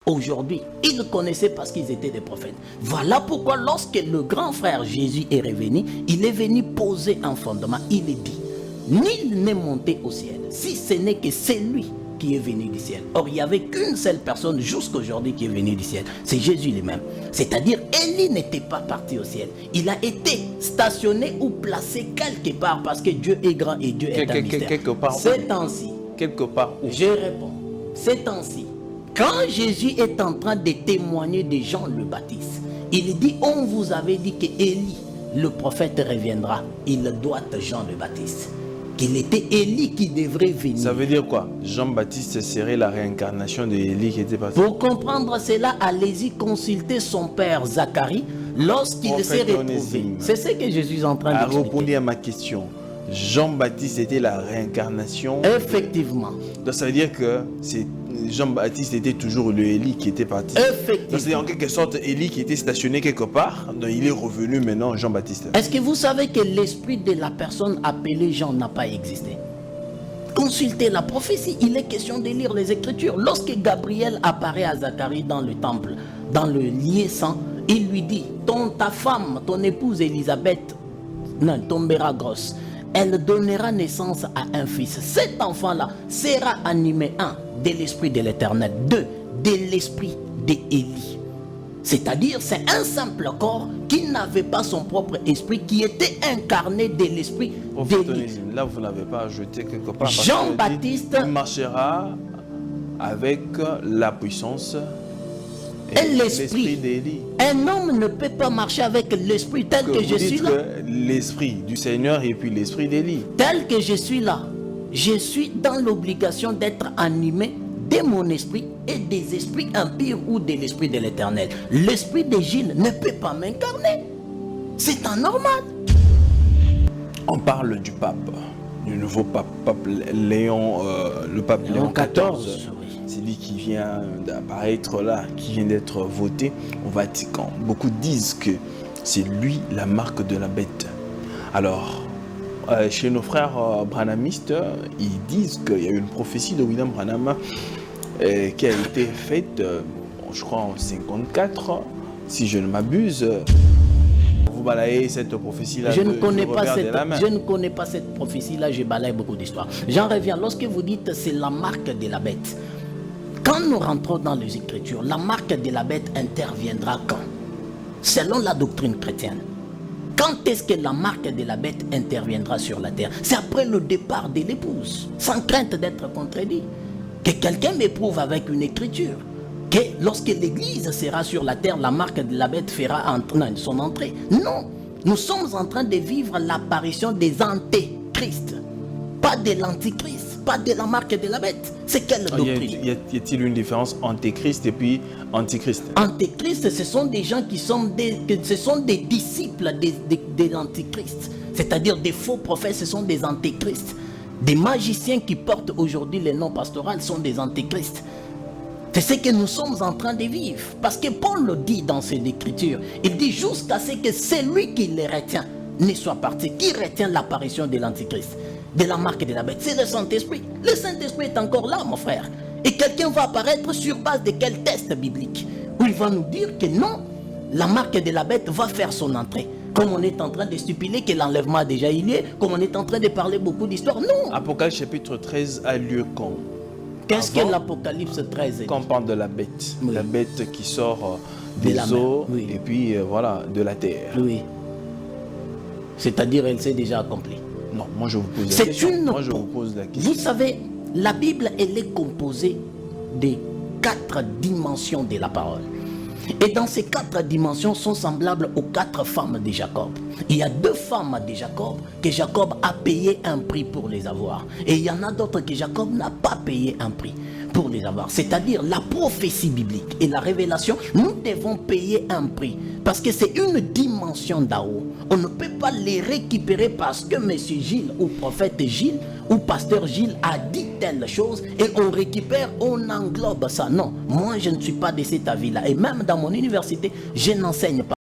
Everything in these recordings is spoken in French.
aujourd'hui. Ils le connaissaient parce qu'ils étaient des prophètes. Voilà pourquoi lorsque le grand frère Jésus est revenu, il est venu poser un fondement. Il est dit, nul n'est monté au ciel, si ce n'est que c'est lui qui est venu du ciel. Or, il n'y avait qu'une seule personne jusqu'à aujourd'hui qui est venue du ciel. C'est Jésus lui-même. C'est-à-dire, Élie n'était pas parti au ciel. Il a été stationné ou placé quelque part parce que Dieu est grand et Dieu est un mystère. Quelque part. C'est ainsi. Quelque part où? Je réponds. C'est ainsi. Quand Jésus est en train de témoigner de Jean le Baptiste, il dit, on vous avait dit que Élie, le prophète, reviendra. Il doit Jean le Baptiste. Qu'il était Élie qui devrait venir. Ça veut dire quoi? Jean-Baptiste serait la réincarnation de Élie qui était parti. Pour comprendre cela, allez-y consulter son père Zacharie lorsqu'il s'est retrouvé. C'est ce que je suis en train de dire. Répondez à ma question. Jean-Baptiste était la réincarnation. Effectivement. Donc ça veut dire que Jean-Baptiste était toujours le Élie qui était parti. Effectivement. Donc c'est en quelque sorte Élie qui était stationné quelque part. Donc il est revenu maintenant Jean-Baptiste. Est-ce que vous savez que l'esprit de la personne appelée Jean n'a pas existé? Consultez la prophétie, il est question de lire les Écritures. Lorsque Gabriel apparaît à Zacharie dans le temple, dans le lieu saint, il lui dit, ta femme, ton épouse Élisabeth, tombera grosse. Elle donnera naissance à un fils. Cet enfant-là sera animé, 1, de l'esprit de l'Éternel, 2, de l'esprit d'Élie. C'est-à-dire, c'est un simple corps qui n'avait pas son propre esprit, qui était incarné de l'esprit d'Élie. Là, vous n'avez pas ajouté quelque part. Jean-Baptiste marchera avec la puissance et l'esprit d'Élie. Un homme ne peut pas marcher avec l'esprit tel que je suis là. L'esprit du Seigneur et puis l'esprit d'Élie. Tel que je suis là, je suis dans l'obligation d'être animé de mon esprit et des esprits impurs ou de l'esprit de l'Éternel. L'esprit de Gilles ne peut pas m'incarner. C'est anormal. On parle du pape, du nouveau pape Léon, le pape Léon XIV. C'est lui qui vient d'apparaître là, qui vient d'être voté au Vatican. Beaucoup disent que c'est lui la marque de la bête. Alors, chez nos frères branhamistes, ils disent qu'il y a eu une prophétie de William Branham qui a été faite, je crois en 54, si je ne m'abuse. Vous balayez cette prophétie-là. Je ne connais pas cette prophétie-là, je balaye beaucoup d'histoires. J'en reviens, lorsque vous dites c'est la marque de la bête. Quand nous rentrons dans les Écritures, la marque de la bête interviendra quand? Selon la doctrine chrétienne. Quand est-ce que la marque de la bête interviendra sur la terre? C'est après le départ de l'épouse, sans crainte d'être contredit. Que quelqu'un m'éprouve avec une écriture. Que lorsque l'Église sera sur la terre, la marque de la bête fera son entrée. Non, nous sommes en train de vivre l'apparition des antéchrists, pas de l'antichrist. Pas de la marque de la bête. C'est quelle doctrine? Y a-t-il une différence antéchrist et puis antichrist? Antéchrist, ce sont des gens qui sont des disciples de l'antichrist. C'est-à-dire des faux prophètes, ce sont des antéchrists. Des magiciens qui portent aujourd'hui le nom pastoral sont des antéchrists. C'est ce que nous sommes en train de vivre. Parce que Paul le dit dans ses écritures. Il dit jusqu'à ce que celui qui les retient ne soit parti. Qui retient l'apparition de l'antichrist? De la marque de la bête, c'est le Saint-Esprit. Le Saint-Esprit est encore là, mon frère. Et quelqu'un va apparaître sur base de quel test biblique? Où il va nous dire que non, la marque de la bête va faire son entrée. Comme on est en train de stipuler que l'enlèvement a déjà eu lieu, comme on est en train de parler beaucoup d'histoires, non. Apocalypse chapitre 13 a lieu quand? Qu'est-ce que l'Apocalypse 13 quand on parle de la bête, oui. La bête qui sort des eaux oui. et puis voilà, de la terre. Oui. C'est-à-dire elle s'est déjà accomplie. Non, moi je vous pose la question. Vous savez, la Bible, elle est composée de 4 dimensions de la parole. Et dans ces 4 dimensions sont semblables aux 4 femmes de Jacob. Il y a 2 femmes de Jacob que Jacob a payé un prix pour les avoir. Et il y en a d'autres que Jacob n'a pas payé un prix pour les avoir. C'est-à-dire la prophétie biblique et la révélation, nous devons payer un prix. Parce que c'est une dimension d'en-haut. On ne peut pas les récupérer parce que M. Gilles ou prophète Gilles ou pasteur Gilles a dit telle chose et on récupère, on englobe ça. Non, moi je ne suis pas de cet avis-là. Et même dans mon université, je n'enseigne pas.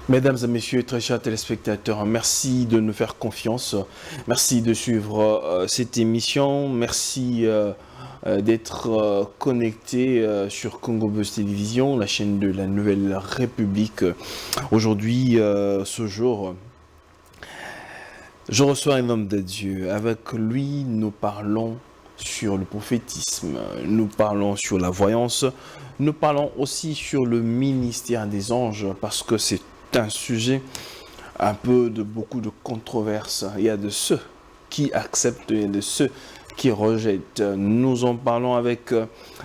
Mesdames et messieurs, très chers téléspectateurs, merci de nous faire confiance. Merci de suivre cette émission. Merci d'être connectés sur Congo Buzz Télévision, la chaîne de la Nouvelle République. Aujourd'hui, ce jour, je reçois un homme de Dieu. Avec lui, nous parlons sur le prophétisme, nous parlons sur la voyance, nous parlons aussi sur le ministère des anges, parce que c'est un sujet un peu de beaucoup de controverses. Il y a de ceux qui acceptent, il y a de ceux qui rejettent. Nous en parlons avec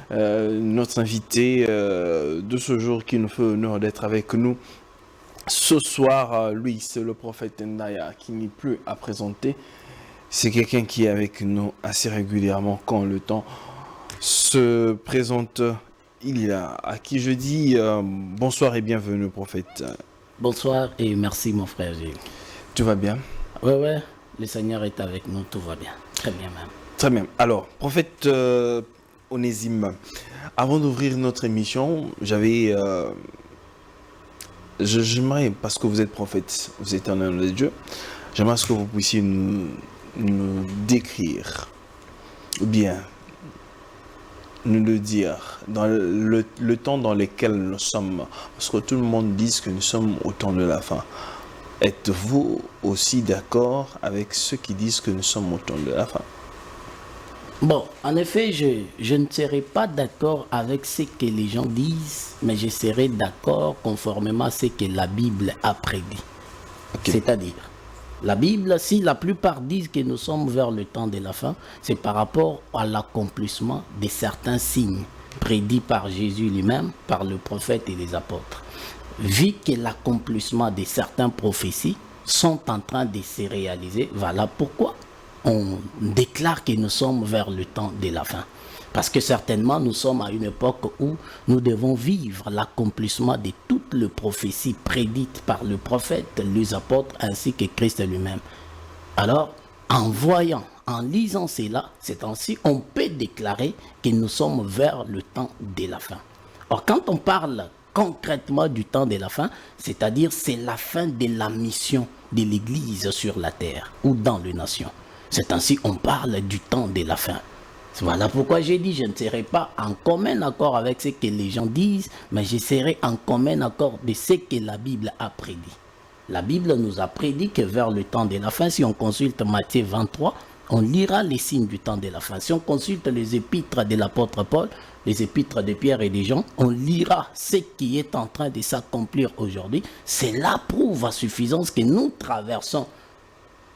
notre invité de ce jour qui nous fait l'honneur d'être avec nous. Ce soir, lui, c'est le prophète Ndaya qui n'est plus à présenter. C'est quelqu'un qui est avec nous assez régulièrement quand le temps se présente. Il est là, à qui je dis bonsoir et bienvenue, prophète. Bonsoir et merci mon frère Gilles. Tu vas bien? Oui, le Seigneur est avec nous, tout va bien. Très bien même. Très bien. Alors, prophète Onésime, avant d'ouvrir notre émission, j'aimerais, parce que vous êtes prophète, vous êtes un homme de Dieu, j'aimerais que vous puissiez nous décrire, ou bien nous le dire, dans le temps dans lequel nous sommes, parce que tout le monde dit que nous sommes au temps de la fin. Êtes-vous aussi d'accord avec ceux qui disent que nous sommes au temps de la fin? Bon, en effet, je ne serai pas d'accord avec ce que les gens disent, mais je serai d'accord conformément à ce que la Bible a prédit. Okay. C'est-à-dire, la Bible, si la plupart disent que nous sommes vers le temps de la fin, c'est par rapport à l'accomplissement de certains signes prédits par Jésus lui-même, par le prophète et les apôtres. Vu que l'accomplissement de certaines prophéties sont en train de se réaliser, voilà pourquoi on déclare que nous sommes vers le temps de la fin. Parce que certainement, nous sommes à une époque où nous devons vivre l'accomplissement de toutes les prophéties prédites par le prophète, les apôtres, ainsi que Christ lui-même. Alors, en voyant, en lisant cela, c'est ainsi on peut déclarer que nous sommes vers le temps de la fin. Or, quand on parle concrètement du temps de la fin, c'est-à-dire c'est la fin de la mission de l'Église sur la terre ou dans les nations. C'est ainsi on parle du temps de la fin. Voilà pourquoi j'ai dit je ne serai pas en commun accord avec ce que les gens disent, mais je serai en commun accord de ce que la Bible a prédit. La Bible nous a prédit que vers le temps de la fin, si on consulte Matthieu 23, on lira les signes du temps de la fin. Si on consulte les épîtres de l'apôtre Paul, les épîtres de Pierre et de Jean, on lira ce qui est en train de s'accomplir aujourd'hui. Cela prouve à suffisance que nous traversons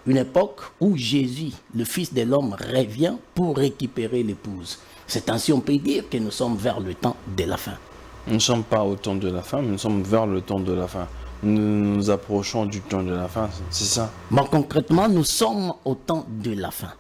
une époque où Jésus, le Fils de l'homme, revient pour récupérer l'épouse. C'est ainsi on peut dire que nous sommes vers le temps de la fin. Nous ne sommes pas au temps de la fin, mais nous sommes vers le temps de la fin. Nous nous approchons du temps de la fin, c'est ça? Bon, concrètement, nous sommes au temps de la fin.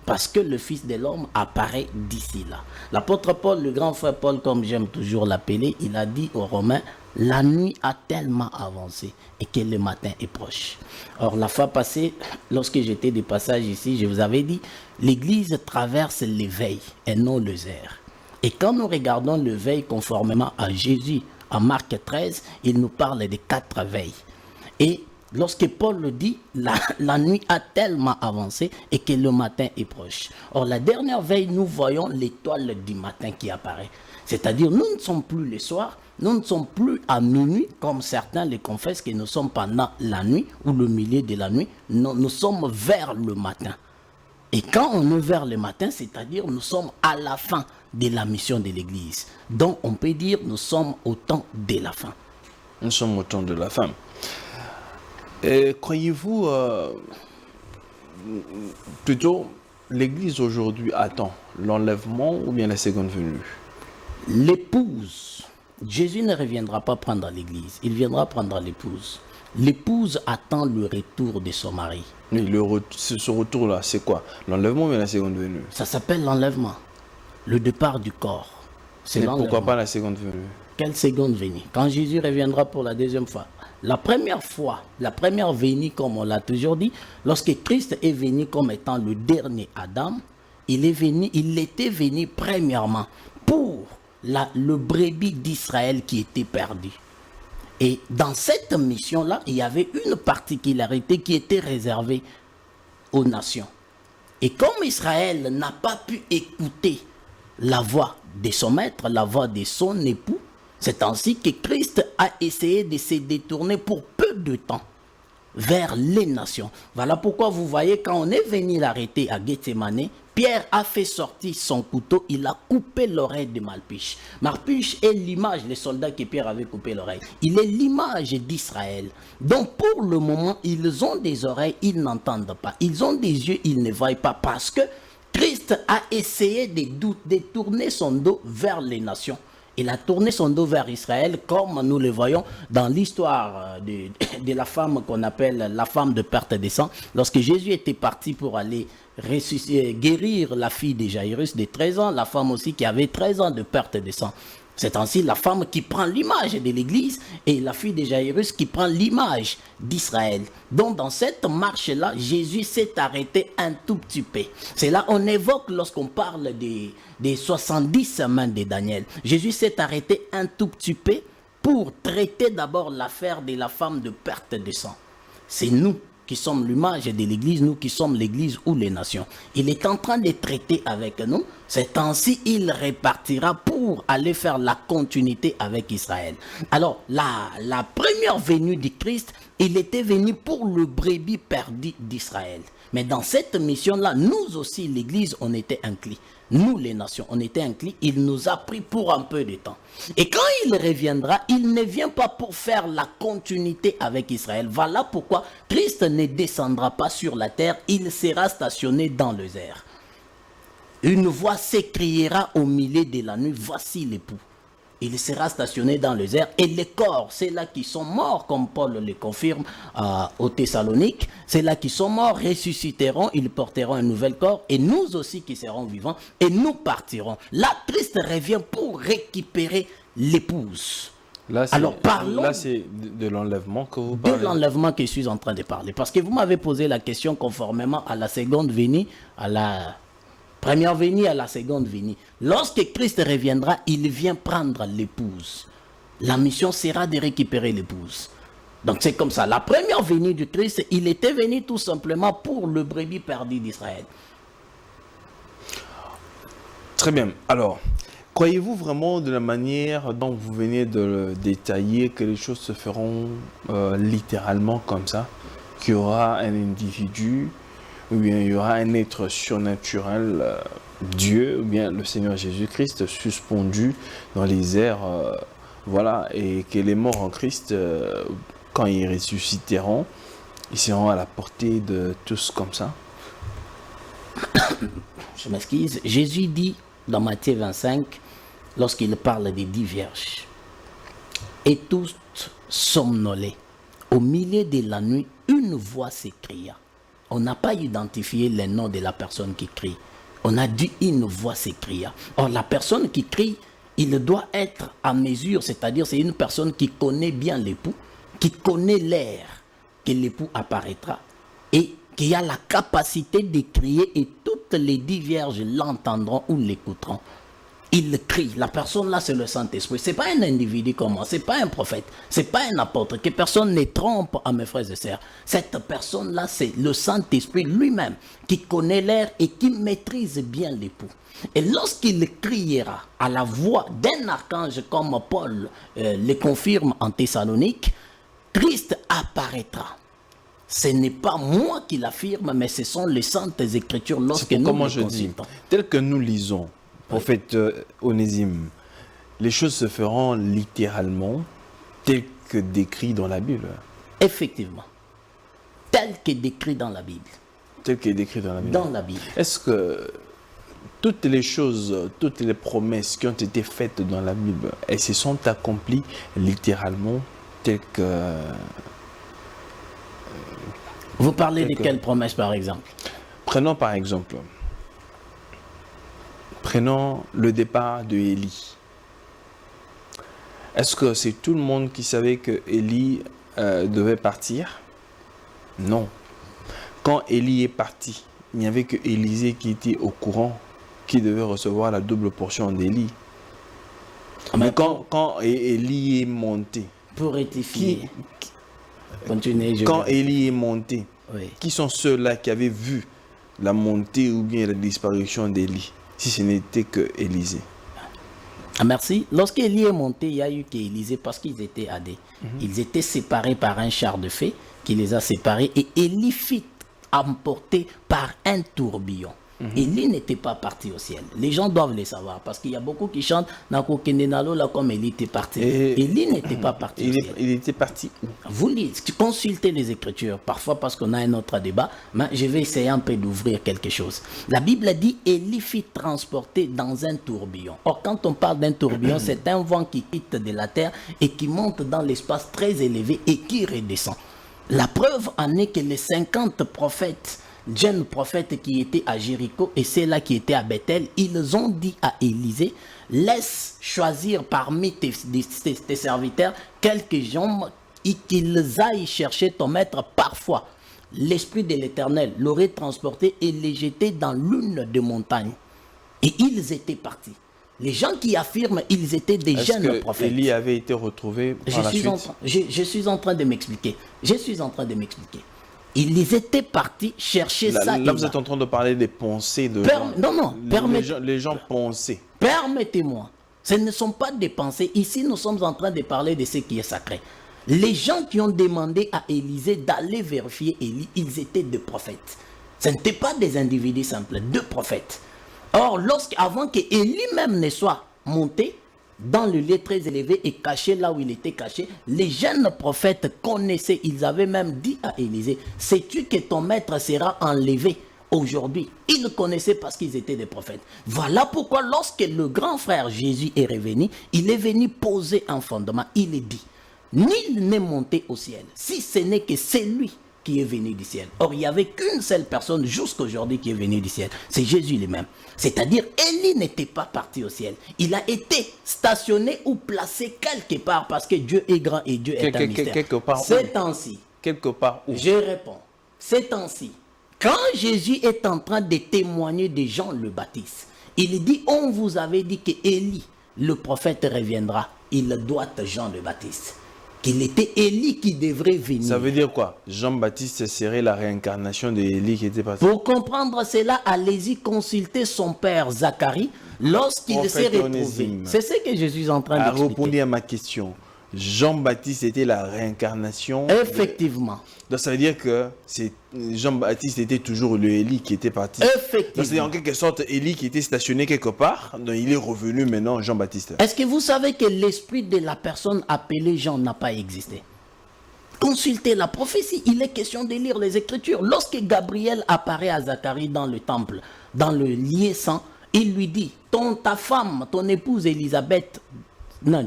Parce que le Fils de l'homme apparaît d'ici là. L'apôtre Paul, le grand frère Paul, comme j'aime toujours l'appeler, il a dit aux Romains, la nuit a tellement avancé et que le matin est proche. Or, la fois passée, lorsque j'étais de passage ici, je vous avais dit, l'Église traverse l'éveil et non les airs. Et quand nous regardons l'éveil conformément à Jésus, en Marc 13, il nous parle de 4 veilles. Et lorsque Paul le dit, la nuit a tellement avancé et que le matin est proche. Or, la dernière veille, nous voyons l'étoile du matin qui apparaît. C'est-à-dire, nous ne sommes plus le soir, nous ne sommes plus à minuit, comme certains le confessent, que nous sommes pendant la nuit ou le milieu de la nuit. Non, nous sommes vers le matin. Et quand on est vers le matin, c'est-à-dire nous sommes à la fin de la mission de l'Église. Donc, on peut dire nous sommes au temps de la fin. Nous sommes au temps de la fin. Croyez-vous, plutôt, l'Église aujourd'hui attend l'enlèvement ou bien la seconde venue? L'épouse. Jésus ne reviendra pas prendre l'Église, il viendra prendre l'épouse. L'épouse attend le retour de son mari. Oui, ce retour-là, c'est quoi? L'enlèvement ou bien la seconde venue? Ça s'appelle l'enlèvement, le départ du corps. Mais pourquoi pas la seconde venue? Quelle seconde venue? Quand Jésus reviendra pour la deuxième fois. La première fois, la première venue, comme on l'a toujours dit, lorsque Christ est venu comme étant le dernier Adam, il était venu premièrement pour le brebis d'Israël qui était perdu. Et dans cette mission-là, il y avait une particularité qui était réservée aux nations. Et comme Israël n'a pas pu écouter la voix de son maître, la voix de son époux, c'est ainsi que Christ a essayé de se détourner pour peu de temps vers les nations. Voilà pourquoi vous voyez, quand on est venu l'arrêter à Gethsemane, Pierre a fait sortir son couteau, il a coupé l'oreille de Malpiche. Malpiche est l'image, les soldats que Pierre avait coupé l'oreille. Il est l'image d'Israël. Donc pour le moment, ils ont des oreilles, ils n'entendent pas. Ils ont des yeux, ils ne voient pas, parce que Christ a essayé de tourner son dos vers les nations. Il a tourné son dos vers Israël, comme nous le voyons dans l'histoire de la femme qu'on appelle la femme de perte de sang. Lorsque Jésus était parti pour aller guérir la fille de Jairus de 13 ans, la femme aussi qui avait 13 ans de perte de sang. C'est ainsi la femme qui prend l'image de l'Église et la fille de Jairus qui prend l'image d'Israël. Donc dans cette marche-là, Jésus s'est arrêté un tout petit peu. C'est là on évoque lorsqu'on parle des 70 semaines de Daniel. Jésus s'est arrêté un tout petit peu pour traiter d'abord l'affaire de la femme de perte de sang. C'est nous qui sommes l'image de l'Église, nous qui sommes l'Église ou les nations. Il est en train de traiter avec nous. C'est ainsi il repartira pour aller faire la continuité avec Israël. Alors, la première venue du Christ, il était venu pour le brebis perdu d'Israël. Mais dans cette mission-là, nous aussi, l'Église, on était inclus. Nous, les nations, on était inclus. Il nous a pris pour un peu de temps. Et quand il reviendra, il ne vient pas pour faire la continuité avec Israël. Voilà pourquoi Christ ne descendra pas sur la terre. Il sera stationné dans les airs. Une voix s'écriera au milieu de la nuit, voici l'époux. Il sera stationné dans les airs et les corps, ceux-là qui sont morts, comme Paul le confirme aux Thessaloniques, ceux-là qui sont morts ressusciteront, ils porteront un nouvel corps et nous aussi qui serons vivants et nous partirons. Là, Christ revient pour récupérer l'épouse. Là, c'est de l'enlèvement que vous parlez. De l'enlèvement que je suis en train de parler. Parce que vous m'avez posé la question conformément à la seconde venue, à la première venue, à la seconde venue. Lorsque Christ reviendra, il vient prendre l'épouse. La mission sera de récupérer l'épouse. Donc c'est comme ça. La première venue du Christ, il était venu tout simplement pour le brebis perdu d'Israël. Très bien. Alors, croyez-vous vraiment de la manière dont vous venez de le détailler que les choses se feront littéralement comme ça? Qu'il y aura un individu ou bien il y aura un être surnaturel, Dieu, ou bien le Seigneur Jésus-Christ suspendu dans les airs, voilà, et que les morts en Christ, quand ils ressusciteront, ils seront à la portée de tous comme ça? Je m'excuse. Jésus dit dans Matthieu 25, lorsqu'il parle des 10 vierges, et tous somnolaient. Au milieu de la nuit, une voix s'écria. On n'a pas identifié le nom de la personne qui crie. On a dit une voix s'écria. Or, la personne qui crie, il doit être à mesure, c'est-à-dire c'est une personne qui connaît bien l'époux, qui connaît l'heure que l'époux apparaîtra et qui a la capacité de crier et toutes les 10 vierges l'entendront ou l'écouteront. Il crie. La personne là, c'est le Saint-Esprit. Ce n'est pas un individu comme moi, ce n'est pas un prophète, ce n'est pas un apôtre, que personne ne trompe à mes frères et sœurs. Cette personne-là, c'est le Saint-Esprit lui-même qui connaît l'air et qui maîtrise bien l'époux. Et lorsqu'il criera à la voix d'un archange comme Paul le confirme en Thessalonique, Christ apparaîtra. Ce n'est pas moi qui l'affirme, mais ce sont les saintes écritures lorsque nous comment les je dis, consultons. tel que nous lisons, prophète Onésime, les choses se feront littéralement tel que décrit dans la Bible. Effectivement. Tel que décrit dans la Bible. Tel que décrit dans la Bible. Dans la Bible. Est-ce que toutes les choses, toutes les promesses qui ont été faites dans la Bible, elles se sont accomplies littéralement tel que... Vous parlez de quelle promesse par exemple? Prenons par exemple, le départ de Élie. Est-ce que c'est tout le monde qui savait que Élie devait partir? Non. Quand Élie est parti, il n'y avait que Élisée qui était au courant, qui devait recevoir la double portion d'Élie. Mais quand Élie est monté, Pour rectifier. Continuez. Quand Élie est monté, Oui. qui sont ceux-là qui avaient vu la montée ou bien la disparition d'Élie, si ce n'était que Élisée? Ah, merci. Lorsqu'Élie est monté, il y a eu qu'Élisée parce qu'ils étaient adés. Ils étaient séparés par un char de feu qui les a séparés et Élie fut emporté par un tourbillon. Élie n'était pas parti au ciel. Les gens doivent le savoir parce qu'il y a beaucoup qui chantent Nako Kenenalo là comme Élie était parti. Élie n'était pas parti au ciel. Il était parti où? Vous lisez, consultez les Écritures, parfois parce qu'on a un autre débat, mais je vais essayer un peu d'ouvrir quelque chose. La Bible dit Élie fut transporté dans un tourbillon. Or, quand on parle d'un tourbillon, c'est un vent qui quitte de la terre et qui monte dans l'espace très élevé et qui redescend. La preuve en est que les 50 prophètes, jeunes prophètes qui étaient à Jéricho et ceux-là qui étaient à Bethel, ils ont dit à Élisée, laisse choisir parmi tes serviteurs quelques gens et qu'ils aillent chercher ton maître. Parfois, l'Esprit de l'Éternel l'aurait transporté et les jeté dans l'une des montagnes. Et ils étaient partis. Les gens qui affirment ils étaient des jeunes prophètes. Élie avait été retrouvé par la suite. Je suis en train de m'expliquer. Ils étaient partis chercher ça. Là, vous êtes en train de parler des pensées de les gens pensaient. Permettez-moi. Ce ne sont pas des pensées. Ici, nous sommes en train de parler de ce qui est sacré. Les gens qui ont demandé à Élisée d'aller vérifier Élie, ils étaient des prophètes. Ce n'étaient pas des individus simples, deux prophètes. Or, avant que Élie même ne soit monté dans le lieu très élevé et caché là où il était caché, les jeunes prophètes connaissaient, ils avaient même dit à Élisée, sais-tu que ton maître sera enlevé aujourd'hui? Ils connaissaient parce qu'ils étaient des prophètes. Voilà pourquoi lorsque le grand frère Jésus est revenu, il est venu poser un fondement. Il est dit, nul n'est monté au ciel, si ce n'est que c'est lui qui est venu du ciel. Or, il n'y avait qu'une seule personne jusqu'aujourd'hui qui est venue du ciel. C'est Jésus lui-même. C'est-à-dire, Élie n'était pas parti au ciel. Il a été stationné ou placé quelque part parce que Dieu est grand et Dieu est un mystère. Quelque part Ces temps-ci. Quelque part où? Je réponds. Ces temps-ci. Quand Jésus est en train de témoigner de Jean le Baptiste, il dit, on vous avait dit que Élie, le prophète, reviendra. Il doit Jean le Baptiste. Qu'il était Élie qui devrait venir. Ça veut dire quoi? Jean-Baptiste serait la réincarnation d'Élie qui était parti. Pour comprendre cela, allez-y consulter son père Zacharie lorsqu'il s'est retrouvé. C'est ce que je suis en train d'expliquer. Répondez à ma question. Jean-Baptiste était la réincarnation. Effectivement. Donc ça veut dire que Jean-Baptiste était toujours le Élie qui était parti. Effectivement. Donc c'est en quelque sorte Élie qui était stationné quelque part. Donc il est revenu maintenant Jean-Baptiste. Est-ce que vous savez que l'esprit de la personne appelée Jean n'a pas existé? Consultez la prophétie. Il est question de lire les Écritures. Lorsque Gabriel apparaît à Zacharie dans le temple, dans le lieu saint, il lui dit, ta femme, ton épouse Élisabeth,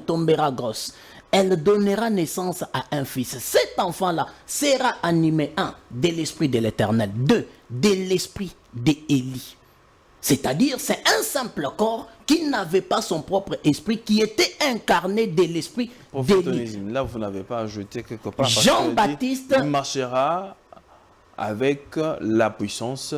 tombera grosse. Elle donnera naissance à un fils. Cet enfant-là sera animé, 1, de l'esprit de l'Éternel, 2, de l'esprit d'Élie. C'est-à-dire, c'est un simple corps qui n'avait pas son propre esprit, qui était incarné de l'esprit d'Élie. Là, vous n'avez pas ajouté quelque part. Jean-Baptiste, il marchera avec la puissance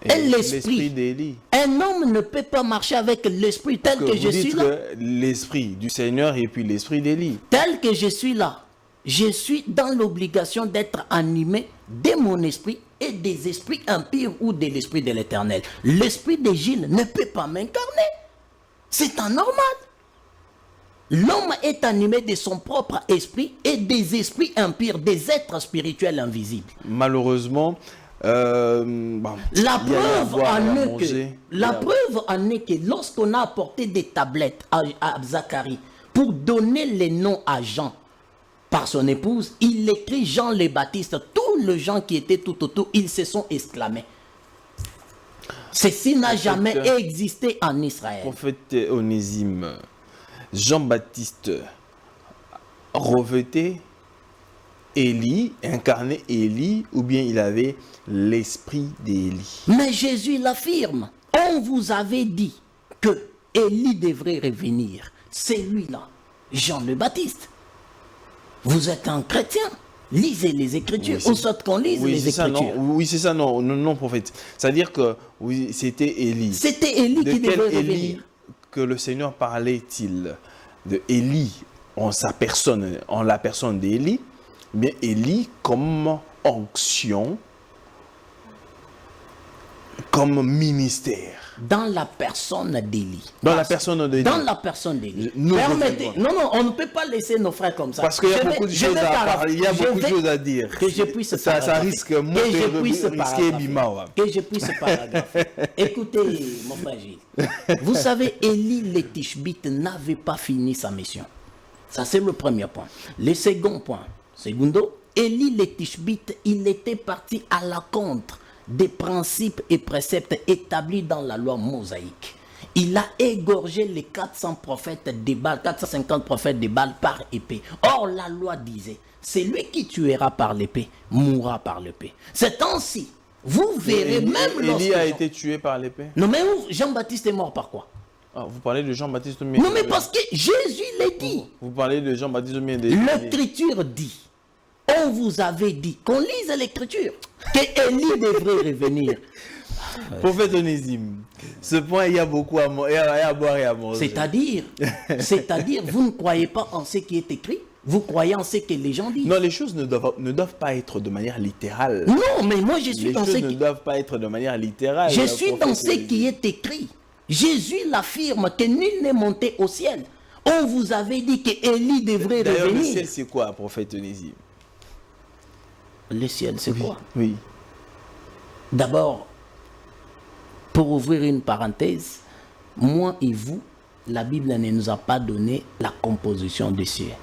et l'esprit d'Élie. Un homme ne peut pas marcher avec l'esprit tel que je suis là. L'esprit du Seigneur et puis l'esprit d'Élie. Tel que je suis là, je suis dans l'obligation d'être animé de mon esprit et des esprits impurs ou de l'esprit de l'Éternel. L'esprit de Gilles ne peut pas m'incarner. C'est anormal. L'homme est animé de son propre esprit et des esprits impurs, des êtres spirituels invisibles. Malheureusement, la preuve en est que lorsqu'on a apporté des tablettes à Zacharie pour donner les noms à Jean par son épouse, il écrit Jean le Baptiste. Tous les gens qui étaient tout autour, ils se sont exclamés. Ceci n'a jamais existé en Israël. Prophète Onésime, Jean-Baptiste revêtait Élie, incarné Élie, ou bien il avait l'esprit d'Élie. Mais Jésus l'affirme. On vous avait dit que Élie devrait revenir. C'est lui-là, Jean le Baptiste. Vous êtes un chrétien. Lisez les Écritures. Oui, on souhaite qu'on lise les Écritures. Oui, c'est ça, non, prophète. C'est-à-dire que oui, c'était Élie. C'était Élie qui devait revenir. Que le Seigneur parlait-il? De Élie en la personne d'Élie, eh bien Élie comme onction, comme ministère. Dans la personne d'Élie. Dans la personne d'Élie. Dans la personne d'Élie. Nous Permettez. Non, on ne peut pas laisser nos frères comme ça. Parce qu'il y a beaucoup de choses à parler, il y a beaucoup de choses à dire. Que je puisse ça risque risquer Bimawa. Que je puisse paragrapher. Écoutez, mon frère Gilles. Vous savez, Élie le Tishbite n'avait pas fini sa mission. Ça, c'est le premier point. Le second point. Segundo, Élie le Tishbite, il était parti à la contre des principes et préceptes établis dans la loi mosaïque. Il a égorgé les 400 prophètes de Baal, 450 prophètes de Baal par épée. Or, la loi disait, c'est lui qui tuera par l'épée, mourra par l'épée. C'est ainsi. Vous verrez même lorsque... Élie a été tué par l'épée. Non, mais Jean-Baptiste est mort par quoi? Ah, vous parlez de Jean-Baptiste Mien. Non, mais parce que Jésus l'a dit. Vous parlez de Jean-Baptiste Mien. L'écriture dit, on vous avait dit, qu'on lise l'écriture, que Élie devrait revenir. Prophète Onésime, ce point, il y a beaucoup à boire et à manger. C'est-à-dire, vous ne croyez pas en ce qui est écrit, vous croyez en ce que les gens disent. Non, les choses ne doivent pas être de manière littérale. Non, mais moi je suis dans ce qui... Les choses ne doivent pas être de manière littérale. Je suis dans ce qui est écrit. Jésus l'affirme que nul n'est monté au ciel. On vous avait dit que Élie devrait revenir. Le ciel, c'est quoi, prophète Onésime? Le ciel, c'est quoi? Oui. D'abord, pour ouvrir une parenthèse, moi et vous, la Bible ne nous a pas donné la composition des cieux.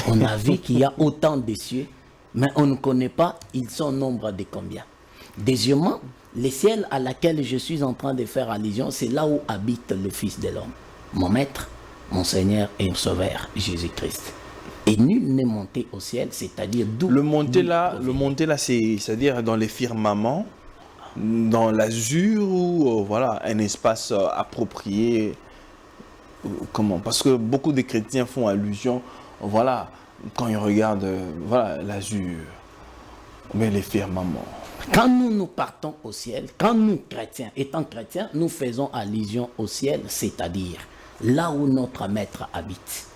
On a vu qu'il y a autant de cieux, mais on ne connaît pas, ils sont au nombre de combien. Deuxièmement, le ciel à laquelle je suis en train de faire allusion, c'est là où habite le Fils de l'homme, mon Maître, mon Seigneur et mon Sauveur, Jésus-Christ. Et nul n'est monté au ciel, c'est-à-dire d'où... Le monter là, c'est-à-dire dans les firmaments, dans l'azur ou voilà, un espace approprié. Comment? Parce que beaucoup de chrétiens font allusion, voilà, quand ils regardent voilà, l'azur, mais les firmaments. Quand nous partons au ciel, quand nous, chrétiens, étant chrétiens, nous faisons allusion au ciel, c'est-à-dire là où notre Maître habite.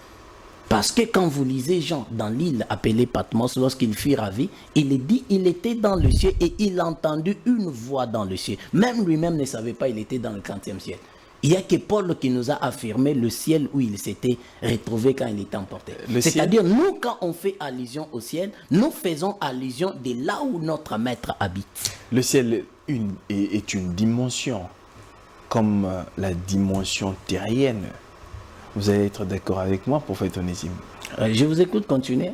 Parce que quand vous lisez Jean dans l'île appelée Patmos, lorsqu'il fut ravi, il dit il était dans le ciel et il a entendu une voix dans le ciel. Même lui-même ne savait pas il était dans le 40e ciel. Il n'y a que Paul qui nous a affirmé le ciel où il s'était retrouvé quand il était emporté. C'est-à-dire, nous, quand on fait allusion au ciel, nous faisons allusion de là où notre Maître habite. Le ciel est une dimension, comme la dimension terrienne. Vous allez être d'accord avec moi, prophète Onésime? Je vous écoute, continuez.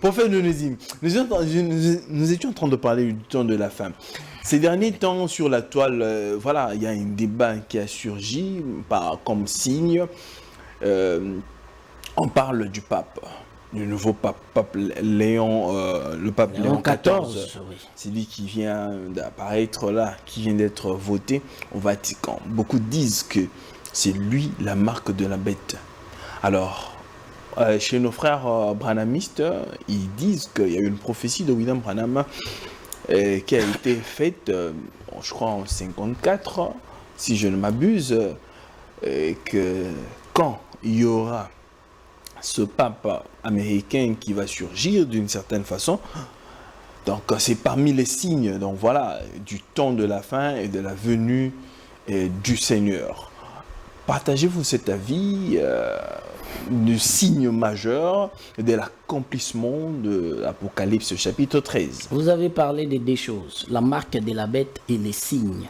Prophète Onésime, nous étions en train de parler du temps de la fin. Ces derniers temps, sur la toile, voilà, il y a un débat qui a surgi comme signe. On parle du pape, du nouveau pape Léon, le pape Léon XIV. Oui. C'est lui qui vient d'apparaître là, qui vient d'être voté au Vatican. Beaucoup disent que c'est lui la marque de la bête. Alors, chez nos frères branhamistes, ils disent qu'il y a eu une prophétie de William Branham qui a été faite, je crois en 54, si je ne m'abuse, que quand il y aura ce pape américain qui va surgir d'une certaine façon, donc c'est parmi les signes, donc voilà, du temps de la fin et de la venue du Seigneur. Partagez-vous cet avis du signe majeur de l'accomplissement de l'Apocalypse chapitre 13. Vous avez parlé de deux choses, la marque de la bête et les signes.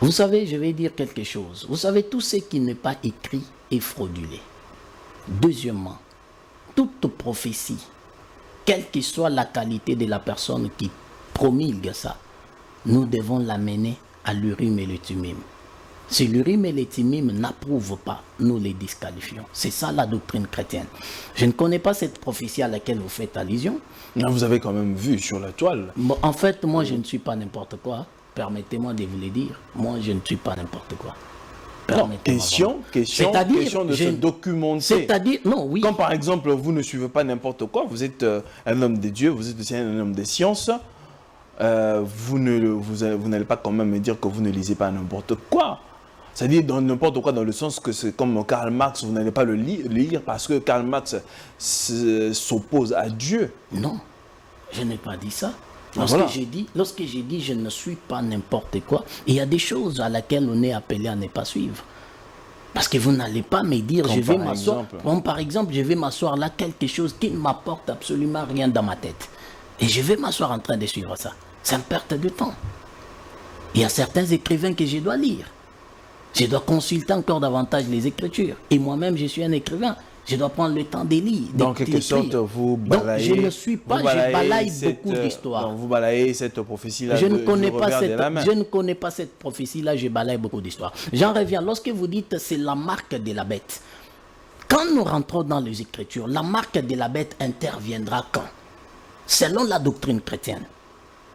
Vous savez, je vais dire quelque chose. Vous savez, tout ce qui n'est pas écrit est fraudulé. Deuxièmement, toute prophétie, quelle que soit la qualité de la personne qui promulgue ça, nous devons l'amener à l'Urim et le Thummim. Si l'Urim et le Thummim n'approuvent pas, nous les disqualifions. C'est ça la doctrine chrétienne. Je ne connais pas cette prophétie à laquelle vous faites allusion. Vous avez quand même vu sur la toile. Bon, en fait, moi, je ne suis pas n'importe quoi. Permettez-moi de vous le dire. Moi, je ne suis pas n'importe quoi. Non, question de se documenter. C'est-à-dire, non, oui. Quand par exemple, vous ne suivez pas n'importe quoi, vous êtes un homme de Dieu, vous êtes aussi un homme de science, vous n'allez pas quand même me dire que vous ne lisez pas n'importe quoi. C'est-à-dire dans n'importe quoi, dans le sens que c'est comme Karl Marx, vous n'allez pas le lire parce que Karl Marx s'oppose à Dieu. Non, je n'ai pas dit ça. Voilà. Lorsque j'ai dit je ne suis pas n'importe quoi, il y a des choses à laquelle on est appelé à ne pas suivre. Parce que vous n'allez pas me dire, Comme je vais par m'asseoir. exemple. Comme par exemple, je vais m'asseoir là, quelque chose qui ne m'apporte absolument rien dans ma tête. Et je vais m'asseoir en train de suivre ça. C'est une perte de temps. Il y a certains écrivains que je dois lire. Je dois consulter encore davantage les Écritures. Et moi-même, je suis un écrivain. Je dois prendre le temps de lire. Dans quelque sorte, vous balayez. Donc, je ne suis pas, je balaye beaucoup d'histoires. Vous balayez cette prophétie-là. Je ne connais pas cette prophétie-là, je balaye beaucoup d'histoires. J'en reviens. Lorsque vous dites c'est la marque de la bête, quand nous rentrons dans les Écritures, la marque de la bête interviendra quand? Selon la doctrine chrétienne.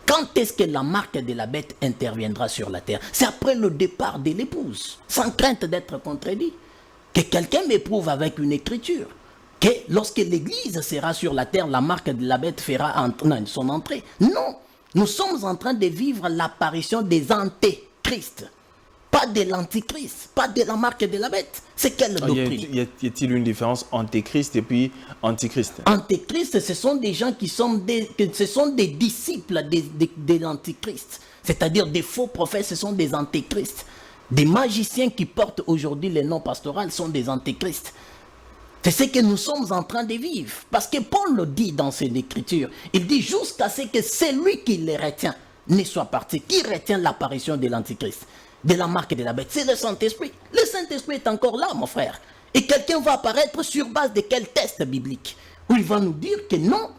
Quand est-ce que la marque de la bête interviendra sur la terre? C'est après le départ de l'épouse, sans crainte d'être contredit. Que quelqu'un m'éprouve avec une écriture. Que lorsque l'église sera sur la terre, la marque de la bête fera son entrée. Non, nous sommes en train de vivre l'apparition des antéchrists. Pas de l'antichrist, pas de la marque de la bête. C'est quelle doctrine? Y a-t-il une différence entre Christ et puis antichrist? Antéchrist, ce sont des gens qui sont des disciples de l'antichrist. C'est-à-dire des faux prophètes, ce sont des antéchrists. Des magiciens qui portent aujourd'hui les noms pastoraux sont des antéchrists. C'est ce que nous sommes en train de vivre. Parce que Paul le dit dans ses écritures. Il dit jusqu'à ce que celui qui les retient ne soit parti. Qui retient l'apparition de l'antichrist? De la marque de la bête? C'est le Saint-Esprit. Le Saint-Esprit est encore là, mon frère. Et quelqu'un va apparaître sur base de quel test biblique? Où il va nous dire que non,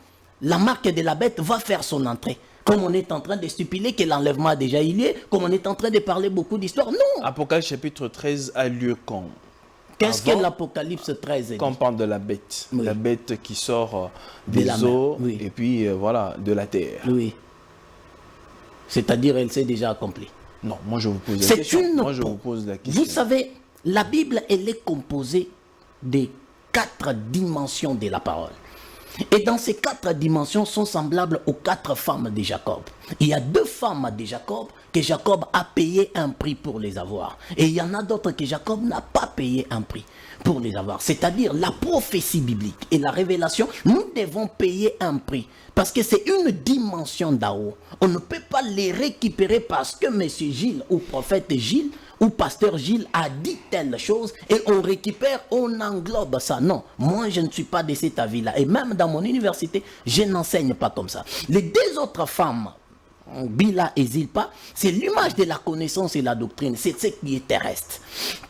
la marque de la bête va faire son entrée. Comme on est en train de stipuler que l'enlèvement a déjà eu lieu, comme on est en train de parler beaucoup d'histoires. Non. Apocalypse chapitre 13 a lieu quand? Qu'est-ce que l'Apocalypse 13 dit? Quand on parle de la bête. Oui. La bête qui sort des eaux oui. et puis voilà, de la terre. Oui. C'est-à-dire, elle s'est déjà accomplie. Non, moi je vous pose la question. Moi je vous pose la question. Vous savez, la Bible, elle est composée des 4 dimensions de la parole. Et dans ces 4 dimensions sont semblables aux 4 femmes de Jacob. Il y a 2 femmes de Jacob que Jacob a payé un prix pour les avoir. Et il y en a d'autres que Jacob n'a pas payé un prix pour les avoir. C'est-à-dire la prophétie biblique et la révélation, nous devons payer un prix. Parce que c'est une dimension d'en haut. On ne peut pas les récupérer parce que M. Gilles ou prophète Gilles ou pasteur Gilles a dit telle chose et on récupère, on englobe ça. Non, moi je ne suis pas de cet avis-là. Et même dans mon université, je n'enseigne pas comme ça. Les 2 autres femmes, Bila et Zilpa, c'est l'image de la connaissance et la doctrine. C'est ce qui est terrestre.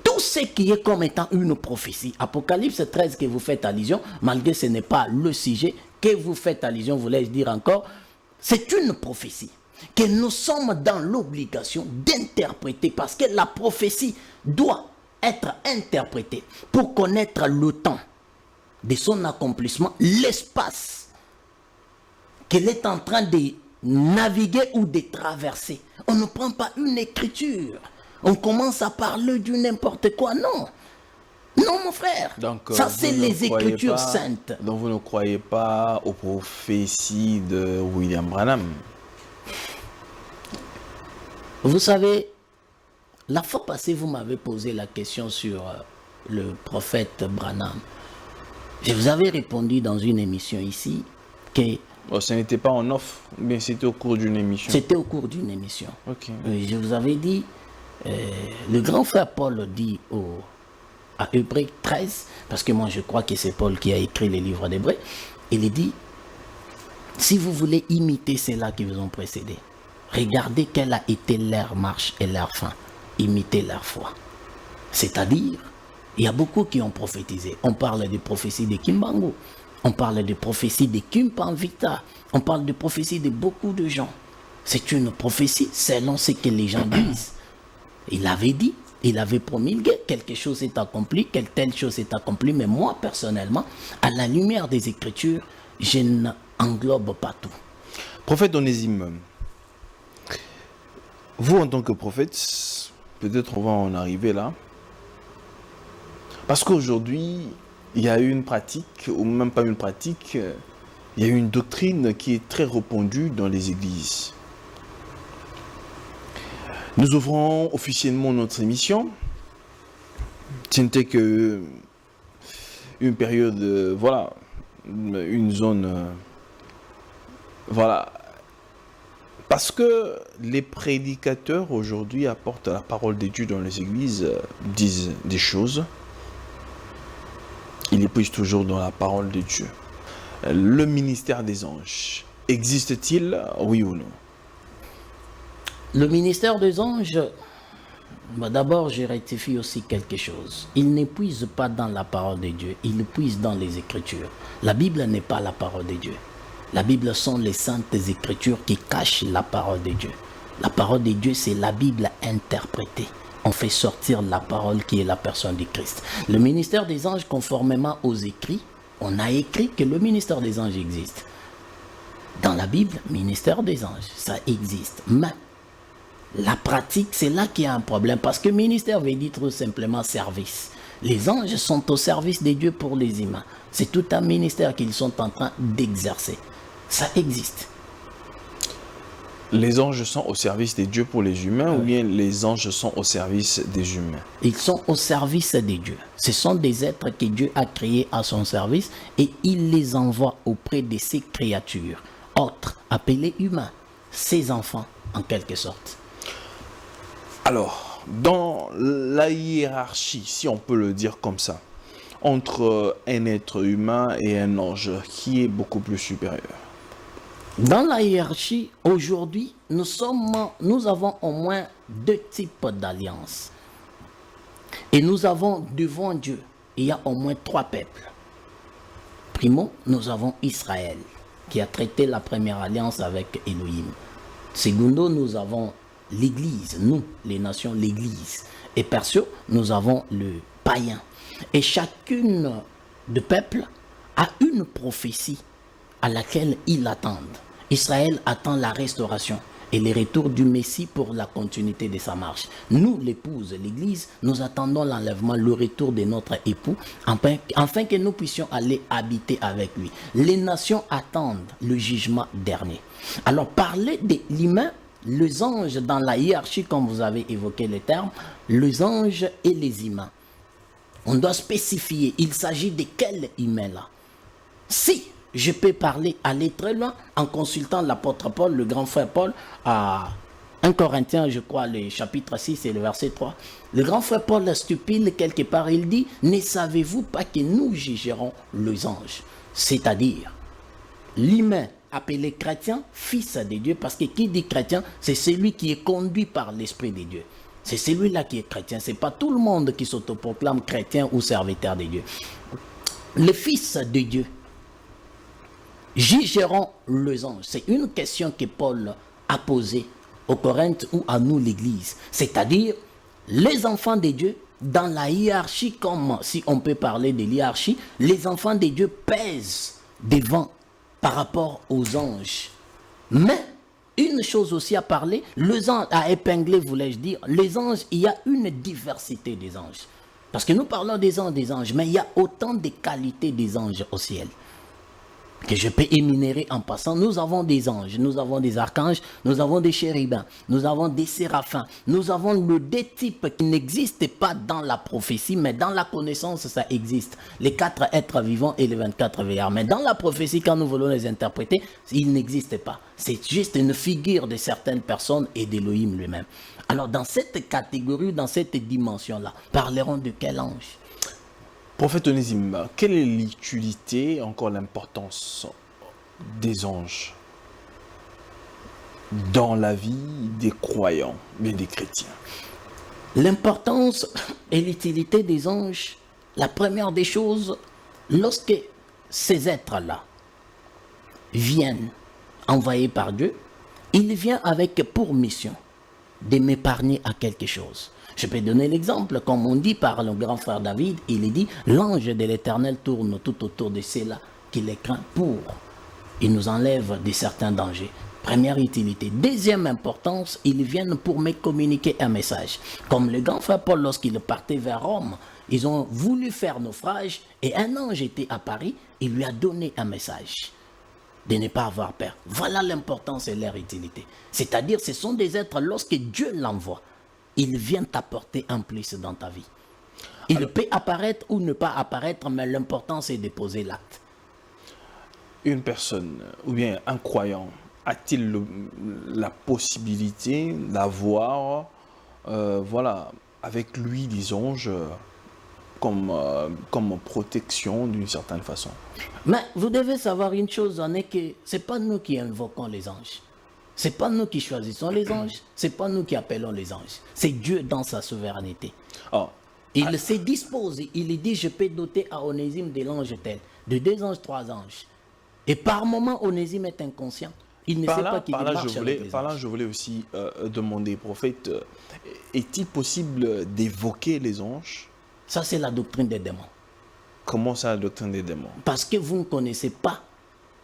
Tout ce qui est comme étant une prophétie. Apocalypse 13 que vous faites allusion, malgré que ce n'est pas le sujet que vous faites allusion, voulais-je dire encore, c'est une prophétie que nous sommes dans l'obligation d'interpréter parce que la prophétie doit être interprétée pour connaître le temps de son accomplissement, l'espace qu'elle est en train de naviguer ou de traverser. On ne prend pas une écriture, on commence à parler du n'importe quoi, non. Non, mon frère. Donc, ça, c'est les Écritures saintes. Donc, vous ne croyez pas aux prophéties de William Branham? Vous savez, la fois passée, vous m'avez posé la question sur le prophète Branham. Je vous avais répondu dans une émission ici que... Oh, ce n'était pas en off, mais c'était au cours d'une émission. C'était au cours d'une émission. Ok. Je vous avais dit, le grand frère Paul dit à Hébreux 13, parce que moi je crois que c'est Paul qui a écrit les livres d'Hébreux, il dit, si vous voulez imiter ceux-là qui vous ont précédé, regardez quelle a été leur marche et leur fin, imitez leur foi. C'est-à-dire, il y a beaucoup qui ont prophétisé. On parle des prophéties de Kimbangu, on parle des prophéties de Kimpanvita, on parle des prophéties de beaucoup de gens. C'est une prophétie selon ce que les gens disent. Il avait dit, il avait promulgué, quelque chose s'est accompli, telle chose s'est accomplie, mais moi personnellement, à la lumière des Écritures, je n'englobe pas tout. Prophète Onésime, vous en tant que prophète, peut-être on va en arriver là, parce qu'aujourd'hui, il y a une pratique, ou même pas une pratique, il y a une doctrine qui est très répandue dans les églises. Nous ouvrons officiellement notre émission Ce n'était que une période, voilà, une zone, voilà. Parce que les prédicateurs aujourd'hui apportent la parole de Dieu dans les églises, disent des choses. Ils épuisent toujours dans la parole de Dieu. Le ministère des anges, existe-t-il, oui ou non? Le ministère des anges, d'abord je rectifie aussi quelque chose. Il n'épuise pas dans la parole de Dieu, il épuise dans les Écritures. La Bible n'est pas la parole de Dieu. La Bible sont les saintes Écritures qui cachent la parole de Dieu. La parole de Dieu, c'est la Bible interprétée. On fait sortir la parole qui est la personne du Christ. Le ministère des anges, conformément aux écrits, on a écrit que le ministère des anges existe. Dans la Bible, ministère des anges, ça existe. Mais la pratique, c'est là qu'il y a un problème. Parce que ministère veut dire tout simplement service. Les anges sont au service de Dieu pour les humains. C'est tout un ministère qu'ils sont en train d'exercer. Ça existe. Les anges sont au service de Dieu pour les humains ou bien les anges sont au service des humains? Ils sont au service de Dieu. Ce sont des êtres que Dieu a créés à son service et il les envoie auprès de ses créatures, autres, appelés humains, ses enfants en quelque sorte. Alors, dans la hiérarchie, si on peut le dire comme ça, entre un être humain et un ange, qui est beaucoup plus supérieur? Dans la hiérarchie, aujourd'hui, nous avons au moins deux types d'alliances. Et nous avons devant Dieu, il y a au moins trois peuples. Primo, nous avons Israël, qui a traité la première alliance avec Elohim. Secondo, nous avons l'Église, nous, les nations, l'Église. Et perso, nous avons le païen. Et chacune de peuples a une prophétie à laquelle ils attendent. Israël attend la restauration et le retour du Messie pour la continuité de sa marche. Nous, l'épouse, l'Église, nous attendons l'enlèvement, le retour de notre époux, afin que nous puissions aller habiter avec lui. Les nations attendent le jugement dernier. Alors, parler de l'humain, les anges dans la hiérarchie, comme vous avez évoqué les termes, les anges et les humains. On doit spécifier, il s'agit de quel humain là? Si je peux aller très loin en consultant l'apôtre Paul, le grand frère Paul, à 1 Corinthiens, je crois, le chapitre 6 et le verset 3. Le grand frère Paul stupide quelque part, il dit, ne savez-vous pas que nous jugerons les anges? C'est-à-dire, l'humain appelé chrétien, fils de Dieu, parce que qui dit chrétien, c'est celui qui est conduit par l'Esprit de Dieu. C'est celui-là qui est chrétien. Ce n'est pas tout le monde qui s'autoproclame chrétien ou serviteur de Dieu. Les fils de Dieu jugeront les anges. C'est une question que Paul a posée aux Corinthes ou à nous l'Église. C'est-à-dire, les enfants de Dieu, dans la hiérarchie, comme si on peut parler de hiérarchie, les enfants de Dieu pèsent devant par rapport aux anges. Mais, une chose aussi à parler, les anges, à épingler, voulais-je dire, les anges, il y a une diversité des anges. Parce que nous parlons des anges, mais il y a autant de qualités des anges au ciel que je peux énumérer en passant. Nous avons des anges, nous avons des archanges, nous avons des chérubins, nous avons des séraphins, nous avons le deux types qui n'existent pas dans la prophétie, mais dans la connaissance, ça existe. Les 4 êtres vivants et les 24 veillards. Mais dans la prophétie, quand nous voulons les interpréter, ils n'existent pas. C'est juste une figure de certaines personnes et d'Élohim lui-même. Alors, dans cette catégorie, dans cette dimension-là, parlerons de quel ange? Prophète Onésime, quelle est l'utilité, encore l'importance des anges dans la vie des croyants, mais des chrétiens? L'importance et l'utilité des anges, la première des choses, lorsque ces êtres-là viennent envoyés par Dieu, il vient avec pour mission de m'épargner à quelque chose. Je peux donner l'exemple, comme on dit par le grand frère David, il dit, l'ange de l'Éternel tourne tout autour de ceux-là qui les craint pour. Il nous enlève de certains dangers. Première utilité. Deuxième importance, ils viennent pour me communiquer un message. Comme le grand frère Paul, lorsqu'il partait vers Rome, ils ont voulu faire naufrage et un ange était à Paris, il lui a donné un message de ne pas avoir peur. Voilà l'importance et leur utilité. C'est-à-dire, ce sont des êtres, lorsque Dieu l'envoie, ils viennent t'apporter un plus dans ta vie. Il peut apparaître ou ne pas apparaître, mais l'important c'est de poser l'acte. Une personne ou bien un croyant a-t-il la possibilité d'avoir, voilà, avec lui des anges comme protection d'une certaine façon? Mais vous devez savoir une chose, on est que c'est pas nous qui invoquons les anges. C'est pas nous qui choisissons les anges. C'est pas nous qui appelons les anges. C'est Dieu dans sa souveraineté. Oh. Il s'est disposé. Il dit, je peux doter à Onésime de l'ange tel, de 2 anges, 3 anges. Et par moment, Onésime est inconscient. Il ne sait pas qu'il marche avec les anges. Par là, je voulais aussi demander, prophète, est-il possible d'évoquer les anges? Ça, c'est la doctrine des démons. Comment ça, la doctrine des démons? Parce que vous ne connaissez pas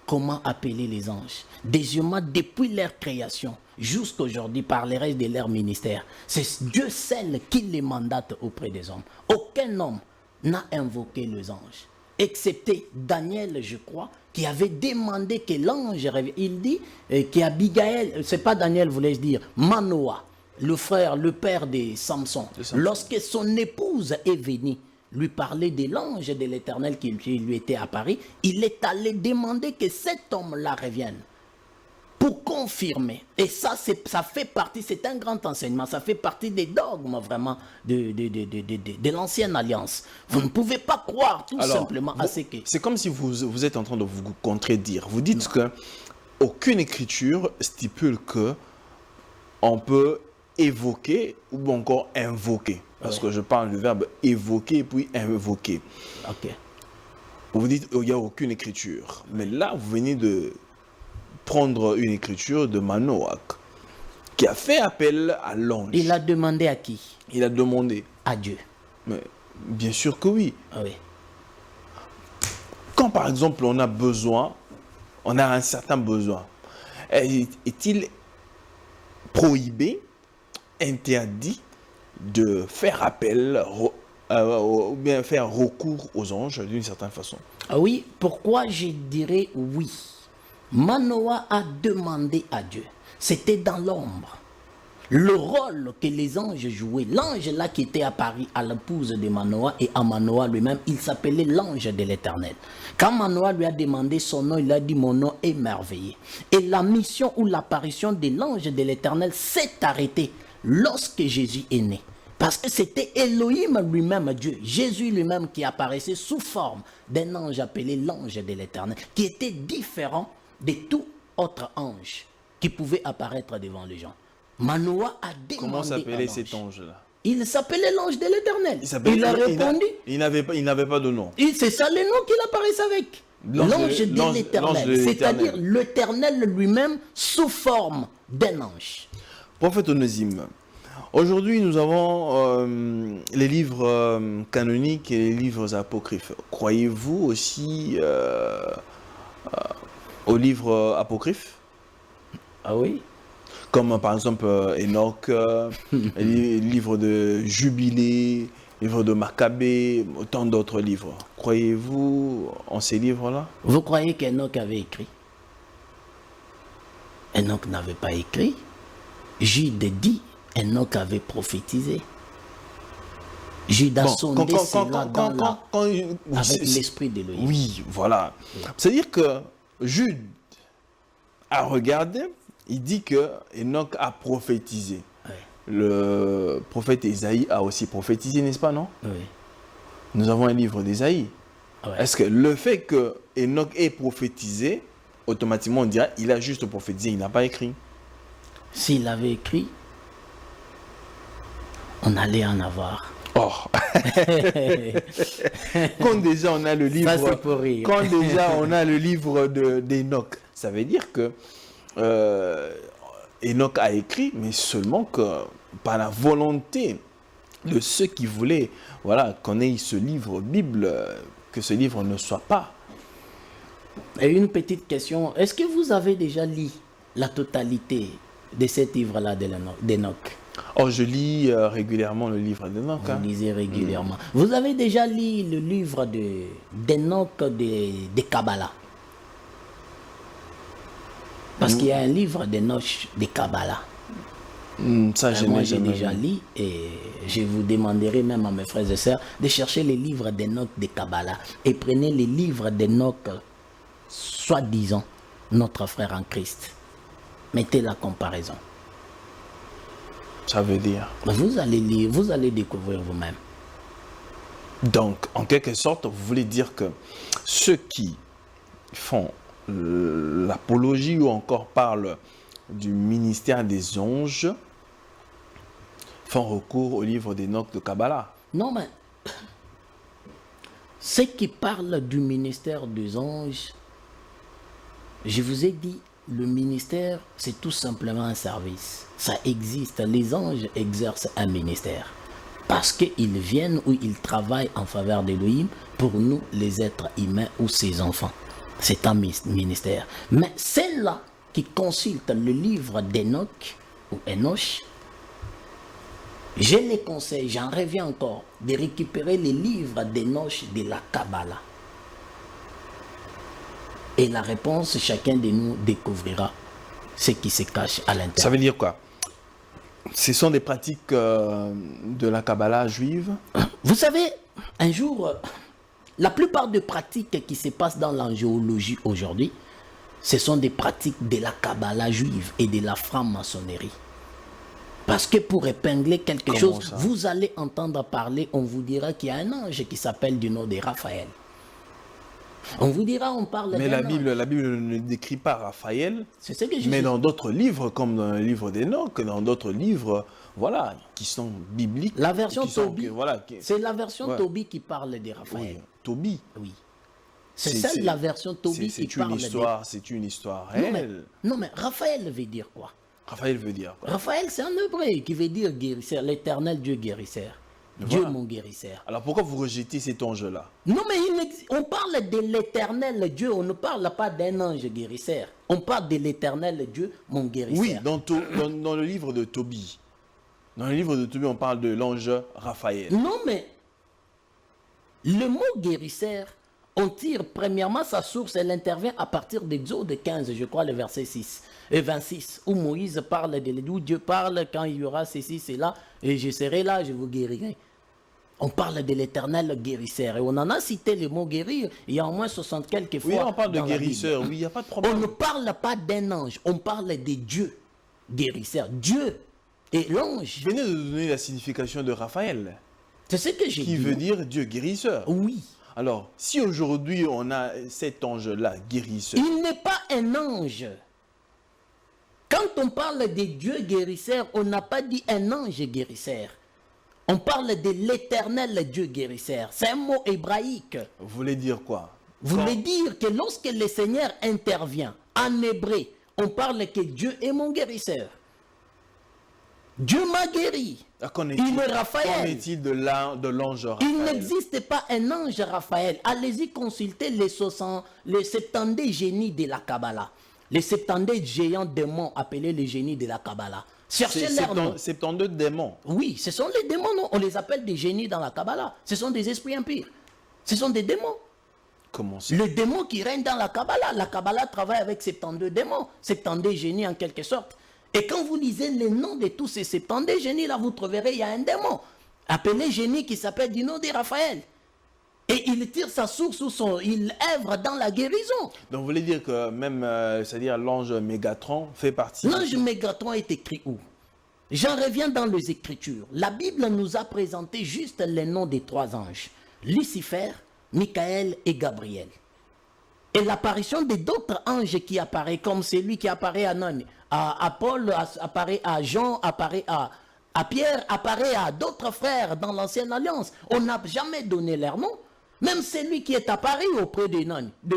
comment appeler les anges. Deuxièmement, depuis leur création jusqu'à aujourd'hui, par les restes de leur ministère, c'est Dieu seul qui les mandate auprès des hommes. Aucun homme n'a invoqué les anges, excepté Daniel, je crois, qui avait demandé que l'ange revienne. Il dit qu'Abigaël, c'est pas Daniel, voulais-je dire, Manoah, le frère, le père de Samson, lorsque son épouse est venue lui parler de l'ange de l'Éternel qui lui était apparu, il est allé demander que cet homme-là revienne pour confirmer. Et ça fait partie, c'est un grand enseignement, ça fait partie des dogmes vraiment de l'ancienne alliance. Vous ne pouvez pas croire tout simplement à ce que... C'est comme si vous êtes en train de vous contredire. Vous dites que aucune écriture stipule que on peut évoquer ou encore invoquer. Parce que je parle du verbe évoquer puis invoquer. Ok. Vous dites qu'il n'y a aucune écriture. Mais là, vous venez de prendre une écriture de Manoach qui a fait appel à l'ange. Il a demandé à qui? Il a demandé à Dieu. Mais bien sûr que oui. Oui. Quand par exemple on a besoin, on a un certain besoin, est-il prohibé, interdit de faire appel ou bien faire recours aux anges d'une certaine façon? Oui, pourquoi je dirais oui? Manoah a demandé à Dieu. C'était dans l'ombre. Le rôle que les anges jouaient, l'ange là qui était apparu à l'épouse de Manoah et à Manoah lui-même, il s'appelait l'ange de l'Éternel. Quand Manoah lui a demandé son nom, il a dit mon nom est merveilleux. Et la mission ou l'apparition de l'ange de l'Éternel s'est arrêtée lorsque Jésus est né. Parce que c'était Elohim lui-même, Dieu, Jésus lui-même qui apparaissait sous forme d'un ange appelé l'ange de l'Éternel, qui était différent de tout autre ange qui pouvait apparaître devant les gens. Manoah a demandé. Comment s'appelait cet ange-là? Il s'appelait l'ange de l'Éternel. Il a répondu. Il n'avait pas de nom. C'est ça le nom qu'il apparaissait avec. L'ange de l'Éternel. C'est-à-dire l'Éternel lui-même sous forme d'un ange. Prophète Onésime, aujourd'hui nous avons les livres canoniques et les livres apocryphes. Croyez-vous aussi aux livres apocryphes? Ah oui. Comme par exemple Enoch, les livres de Jubilé, livres de Maccabée, autant d'autres livres. Croyez-vous en ces livres-là? Vous croyez qu'Enoch avait écrit? Enoch n'avait pas écrit. Jude dit, Enoch avait prophétisé. Jude a sondé cela avec l'esprit d'Élohim. Oui, voilà. C'est-à-dire que Jude a regardé, il dit que Enoch a prophétisé. Oui. Le prophète Isaïe a aussi prophétisé, n'est-ce pas, non? Oui. Nous avons un livre d'Isaïe. Oui. Est-ce que le fait que Enoch ait prophétisé, automatiquement on dirait il a juste prophétisé, il n'a pas écrit? S'il avait écrit, on allait en avoir. Oh. Quand déjà on a le livre, ça, c'est pour rire. Quand déjà on a le livre d'Enoch, ça veut dire que Enoch a écrit, mais seulement que par la volonté de ceux qui voulaient, voilà, qu'on ait ce livre Bible, que ce livre ne soit pas. Et une petite question, est-ce que vous avez déjà lu la totalité de cet livre-là d'Enoch? Oh, je lis régulièrement le livre d'Enoch. Vous lisez régulièrement. Vous avez déjà lu le livre d'Enoch de Kabbalah? Parce qu'il y a un livre d'Enoch de Kabbalah. Ça, je Moi, n'ai j'ai jamais déjà lu. lu et je vous demanderai même à mes frères et sœurs de chercher les livres d'Enoch de Kabbalah et prenez les livres d'Enoch, soi-disant notre frère en Christ. Mettez la comparaison. Ça veut dire. Vous allez lire, vous allez découvrir vous-même. Donc, en quelque sorte, vous voulez dire que ceux qui font l'apologie ou encore parlent du ministère des anges font recours au livre d'Enoch de Kabbalah. Non, mais ceux qui parlent du ministère des anges, je vous ai dit, le ministère, c'est tout simplement un service. Ça existe. Les anges exercent un ministère. Parce qu'ils viennent ou ils travaillent en faveur d'Élohim pour nous, les êtres humains ou ses enfants. C'est un ministère. Mais ceux-là qui consultent le livre d'Enoch ou Enoch, je les conseille, j'en reviens encore, de récupérer les livres d'Enoch de la Kabbalah. Et la réponse, chacun de nous découvrira ce qui se cache à l'intérieur. Ça veut dire quoi? Ce sont des pratiques de la Kabbalah juive? Vous savez, un jour, la plupart des pratiques qui se passent dans l'angéologie aujourd'hui, ce sont des pratiques de la Kabbalah juive et de la franc-maçonnerie. Parce que pour épingler quelque chose, ça? vous allez entendre parler, on vous dira qu'il y a un ange qui s'appelle du nom de Raphaël. On vous dira, on parle Mais d'un la Bible ne décrit pas Raphaël, c'est ce que je mais dis. dans d'autres livres, comme dans le livre d'Enoch, dans d'autres livres, voilà, qui sont bibliques. La version qui sont- Tobie, voilà, c'est la version Ouais. Tobie qui parle de Raphaël. oui, Tobie. Oui. C'est celle la version Tobie qui parle C'est une histoire Non mais, réelle. non mais Raphaël veut dire quoi? Raphaël veut dire quoi? Raphaël c'est un hébreu qui veut dire guérisseur, l'éternel Dieu guérisseur. Dieu Voilà. mon guérisseur. Alors pourquoi vous rejetez cet ange-là? Non mais on parle de l'éternel Dieu, on ne parle pas d'un ange guérisseur. On parle de l'éternel Dieu mon guérisseur. Oui, dans le livre de Tobie. Dans le livre de Tobie, on parle de l'ange Raphaël. Non mais le mot guérisseur, on tire premièrement sa source, elle intervient à partir d'Exode 15, je crois, le verset 6 et 26, où Moïse parle où Dieu parle quand il y aura ceci, cela, et je serai là, je vous guérirai. On parle de l'éternel guérisseur. Et on en a cité le mot guérir, il y a au moins 60 quelques fois. Oui, on parle de dans la guérisseur, Bible. oui, il n'y a pas de On problème. ne parle pas d'un ange, on parle de Dieu guérisseur. Dieu et l'ange, Je venais de donner la signification de Raphaël, c'est ce que j'ai dit. qui veut dire Dieu guérisseur. Oui. Alors, si aujourd'hui on a cet ange-là, guérisseur, Il n'est pas un ange. Quand on parle de Dieu guérisseur, on n'a pas dit un ange guérisseur. On parle de l'éternel Dieu guérisseur. C'est un mot hébraïque. vous voulez dire quoi? Voulait dire que lorsque le Seigneur intervient en hébreu, on parle que Dieu est mon guérisseur. Dieu m'a guéri. Qu'en Il est Raphaël. Qu'en est-il de l'ange Raphaël? Il n'existe pas un ange Raphaël. Allez-y consulter les 70 génies de la Kabbalah. Les 70 géants démons appelés les génies de la Kabbalah. Cherchez leur nom. 72 démons. Oui, ce sont les démons, non? On les appelle des génies dans la Kabbalah. Ce sont des esprits impurs. Ce sont des démons. Comment ça? Le démon qui règne dans la Kabbalah travaille avec 72 démons, 72 génies en quelque sorte. Et quand vous lisez les noms de tous ces 72 génies-là, vous trouverez, il y a un démon appelé génie qui s'appelle du nom de Raphaël. Et il tire sa source il œuvre dans la guérison. Donc vous voulez dire que même, c'est-à-dire l'ange Mégatron fait partie... L'ange Mégatron est écrit où? J'en reviens dans les Écritures. La Bible nous a présenté juste les noms des trois anges. Lucifer, Michael et Gabriel. Et l'apparition de d'autres anges qui apparaît, comme celui qui apparaît à Paul, apparaît à Jean, apparaît à Pierre, apparaît à d'autres frères dans l'Ancienne Alliance. On n'a jamais donné leur nom. Même celui qui est apparu auprès des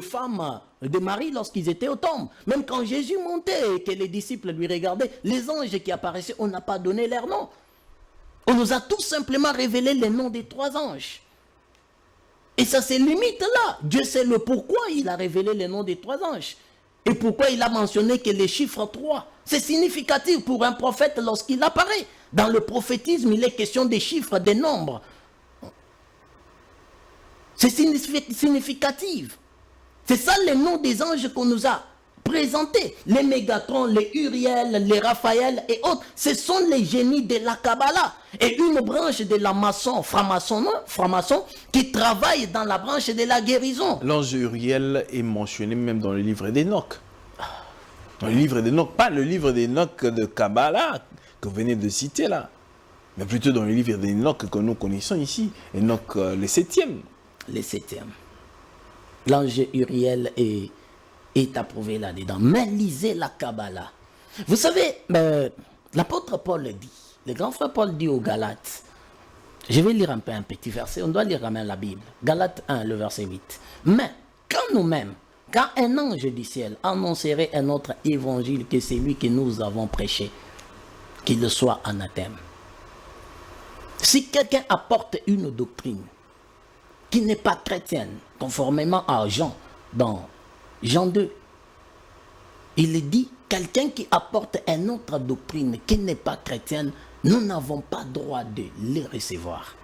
femmes de Marie lorsqu'ils étaient au tombe. Même quand Jésus montait et que les disciples lui regardaient, les anges qui apparaissaient, on n'a pas donné leur nom. On nous a tout simplement révélé les noms des trois anges. Et ça se limite là. Dieu sait le pourquoi il a révélé les noms des trois anges. Et pourquoi il a mentionné que les chiffres 3. C'est significatif pour un prophète lorsqu'il apparaît. Dans le prophétisme, il est question des chiffres, des nombres. C'est significatif. C'est ça le nom des anges qu'on nous a présentés. Les Mégatrons, les Uriel, les Raphaël et autres, ce sont les génies de la Kabbalah. Et une branche de la franc-maçon qui travaille dans la branche de la guérison. L'ange Uriel est mentionné même dans le livre d'Enoch. Dans le livre d'Enoch, pas le livre d'Enoch de Kabbalah que vous venez de citer là, mais plutôt dans le livre d'Enoch que nous connaissons ici, Enoch le 7e. Le 7e. L'ange Uriel est approuvé là-dedans. Mais lisez la Kabbalah. Vous savez, l'apôtre Paul dit, le grand frère Paul dit aux Galates, je vais lire un petit verset, on doit lire quand même la Bible. Galates 1, le verset 8. Mais quand nous-mêmes, quand un ange du ciel annoncerait un autre évangile que celui que nous avons prêché, qu'il soit anathème. Si quelqu'un apporte une doctrine qui n'est pas chrétienne, conformément à Jean, dans Jean 2, il dit, quelqu'un qui apporte une autre doctrine qui n'est pas chrétienne, nous n'avons pas droit de les recevoir.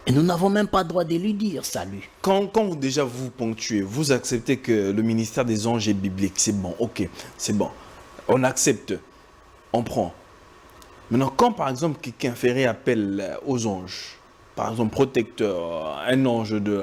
Et nous n'avons même pas droit de lui dire salut. Quand vous déjà vous ponctuez, vous acceptez que le ministère des anges est biblique, c'est bon, ok, c'est bon. On accepte, on prend. Maintenant, quand par exemple quelqu'un ferait appel aux anges, par exemple protecteur, un ange de...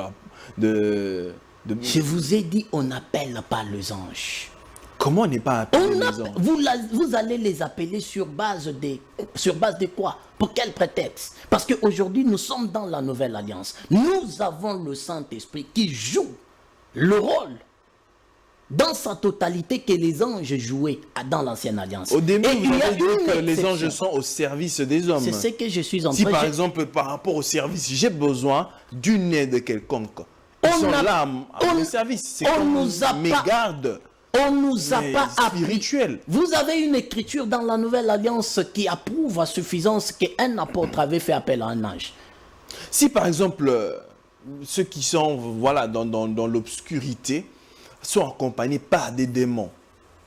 Je vous ai dit, on n'appelle pas les anges. Comment on n'est pas appelé les anges? Vous allez les appeler sur base de quoi? Pour quel prétexte? Parce qu'aujourd'hui, nous sommes dans la nouvelle alliance. Nous avons le Saint-Esprit qui joue le rôle dans sa totalité que les anges jouaient dans l'ancienne alliance. Au début, vous avez dit que les anges sont au service des hommes. C'est ce que je suis en train de dire. Si par exemple, par rapport au service, j'ai besoin d'une aide quelconque, ils sont là à mon service. C'est comme mes gardes. On ne nous a pas spirituel. Vous avez une écriture dans la Nouvelle Alliance qui approuve à suffisance qu'un apôtre avait fait appel à un ange. Si par exemple, ceux qui sont voilà, dans l'obscurité sont accompagnés par des démons,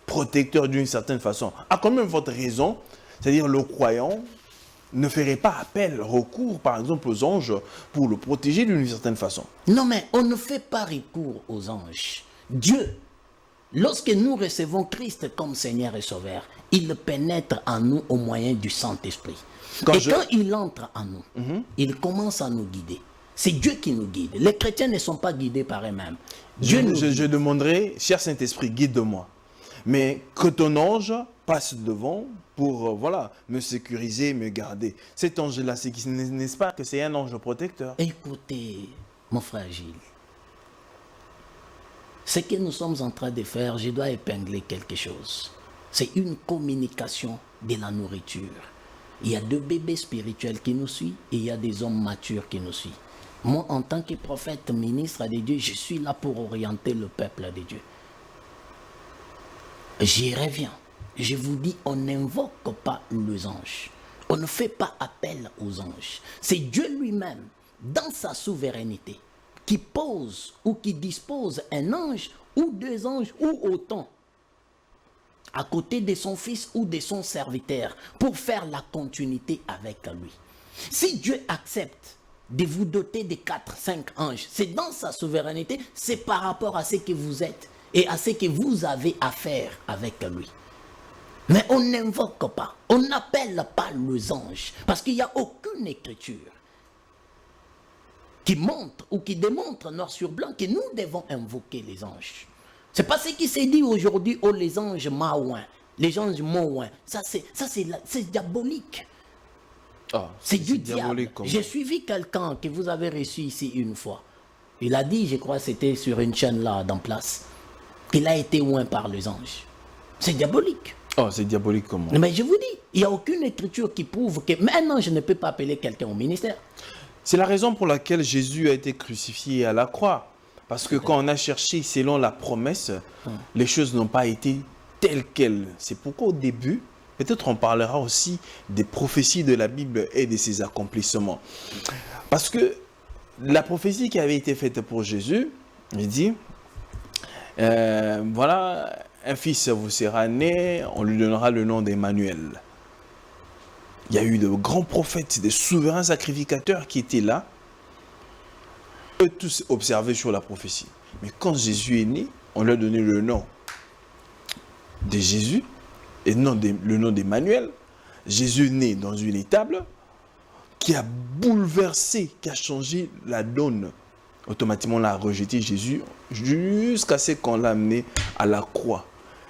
protecteurs d'une certaine façon, à quand même votre raison, c'est-à-dire le croyant ne ferait pas recours par exemple aux anges pour le protéger d'une certaine façon. Non mais on ne fait pas recours aux anges. Dieu, lorsque nous recevons Christ comme Seigneur et Sauveur, il pénètre en nous au moyen du Saint-Esprit. Quand il entre en nous, il commence à nous guider. C'est Dieu qui nous guide. Les chrétiens ne sont pas guidés par eux-mêmes. Je demanderai, cher Saint-Esprit, guide-moi. Mais que ton ange passe devant pour voilà, me sécuriser, me garder. Cet ange-là, n'est-ce pas que c'est un ange protecteur? Écoutez, mon frère Gilles. Ce que nous sommes en train de faire, je dois épingler quelque chose. C'est une communication de la nourriture. Il y a deux bébés spirituels qui nous suivent et il y a des hommes matures qui nous suivent. Moi, en tant que prophète, ministre de Dieu, je suis là pour orienter le peuple de Dieu. J'y reviens. Je vous dis, on n'invoque pas les anges. On ne fait pas appel aux anges. C'est Dieu lui-même, dans sa souveraineté, qui pose ou qui dispose un ange ou deux anges ou autant à côté de son fils ou de son serviteur pour faire la continuité avec lui. Si Dieu accepte de vous doter de 4, 5 anges, c'est dans sa souveraineté, c'est par rapport à ce que vous êtes et à ce que vous avez à faire avec lui. Mais on n'invoque pas, on n'appelle pas les anges parce qu'il n'y a aucune écriture qui montre ou qui démontre noir sur blanc que nous devons invoquer les anges. C'est pas ce qui s'est dit aujourd'hui, oh les anges maouins, les anges maouins. Ça c'est diabolique. Oh, c'est du diable. J'ai suivi quelqu'un que vous avez reçu ici une fois. Il a dit, je crois c'était sur une chaîne là, dans place, qu'il a été oint par les anges. C'est diabolique. Oh, c'est diabolique comment? Mais je vous dis, il n'y a aucune écriture qui prouve que maintenant je ne peux pas appeler quelqu'un au ministère. C'est la raison pour laquelle Jésus a été crucifié à la croix. Parce que quand on a cherché selon la promesse, les choses n'ont pas été telles quelles. C'est pourquoi au début, peut-être on parlera aussi des prophéties de la Bible et de ses accomplissements. Parce que la prophétie qui avait été faite pour Jésus, il dit, voilà, un fils vous sera né, on lui donnera le nom d'Emmanuel. Il y a eu de grands prophètes, des souverains sacrificateurs qui étaient là. Eux tous observaient sur la prophétie. Mais quand Jésus est né, on lui a donné le nom de Jésus, et non le nom d'Emmanuel. Jésus né dans une étable qui a bouleversé, qui a changé la donne. Automatiquement, on a rejeté Jésus jusqu'à ce qu'on l'a amené à la croix.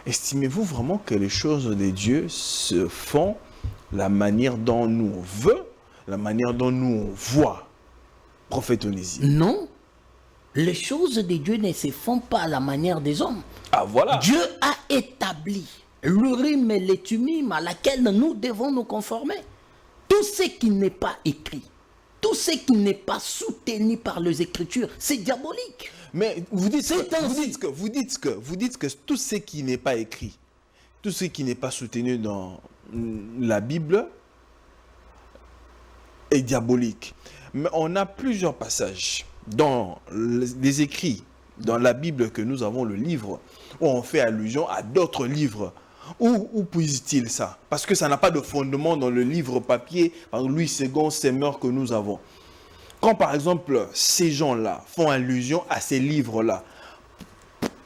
Estimez-vous vraiment que les choses de Dieu se font la manière dont nous on veut, la manière dont nous on voit? Prophète Onésime. Non. Les choses de Dieu ne se font pas à la manière des hommes. Ah voilà. Dieu a établi l'Urim et les Thummim à laquelle nous devons nous conformer. Tout ce qui n'est pas écrit, tout ce qui n'est pas soutenu par les Écritures, c'est diabolique. Mais vous dites que tout ce qui n'est pas écrit, tout ce qui n'est pas soutenu dans la Bible est diabolique. Mais on a plusieurs passages dans les écrits, dans la Bible que nous avons, le livre, où on fait allusion à d'autres livres. Où puise-t-il ça? Parce que ça n'a pas de fondement dans le livre papier, par Louis II, Semeur que nous avons. Quand par exemple ces gens-là font allusion à ces livres-là,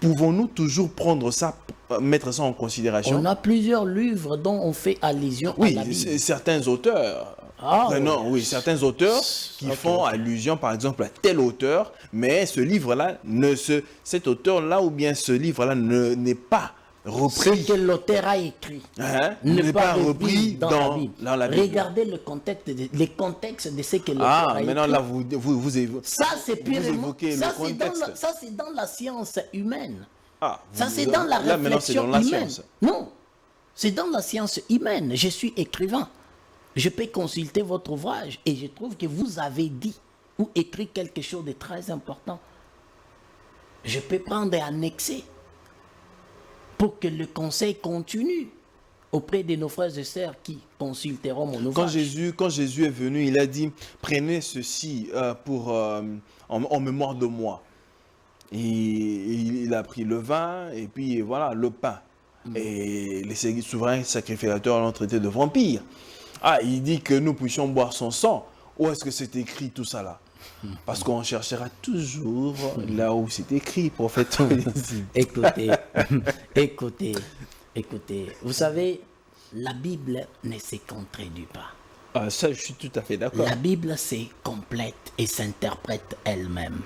pouvons-nous toujours prendre ça, mettre ça en considération? On a plusieurs livres dont on fait allusion à la Bible. Oui, certains auteurs. Certains auteurs qui font allusion par exemple à tel auteur, mais ce livre-là, cet auteur-là ou bien ce livre-là n'est pas repris. Ce que l'auteur a écrit n'est pas repris dans la Bible. Regardez le contexte de ce que l'auteur a écrit. Maintenant là, vous évoquez ça, c'est purement, le contexte. ça, c'est dans la science humaine. Ça, c'est dans la réflexion humaine. Non, c'est dans la science humaine. Je suis écrivain. Je peux consulter votre ouvrage et je trouve que vous avez dit ou écrit quelque chose de très important. Je peux prendre et annexer pour que le conseil continue auprès de nos frères et sœurs qui consulteront mon ouvrage. Quand Jésus est venu, il a dit « Prenez ceci en mémoire de moi ». Et il a pris le vin et puis voilà, le pain. Et les souverains sacrificateurs l'ont traité de vampire. Il dit que nous puissions boire son sang. Où est-ce que c'est écrit tout ça là? Parce qu'on cherchera toujours là où c'est écrit, prophète. Écoutez. Vous savez, la Bible ne se contredit pas. Ça, je suis tout à fait d'accord. La Bible se complète et s'interprète elle-même.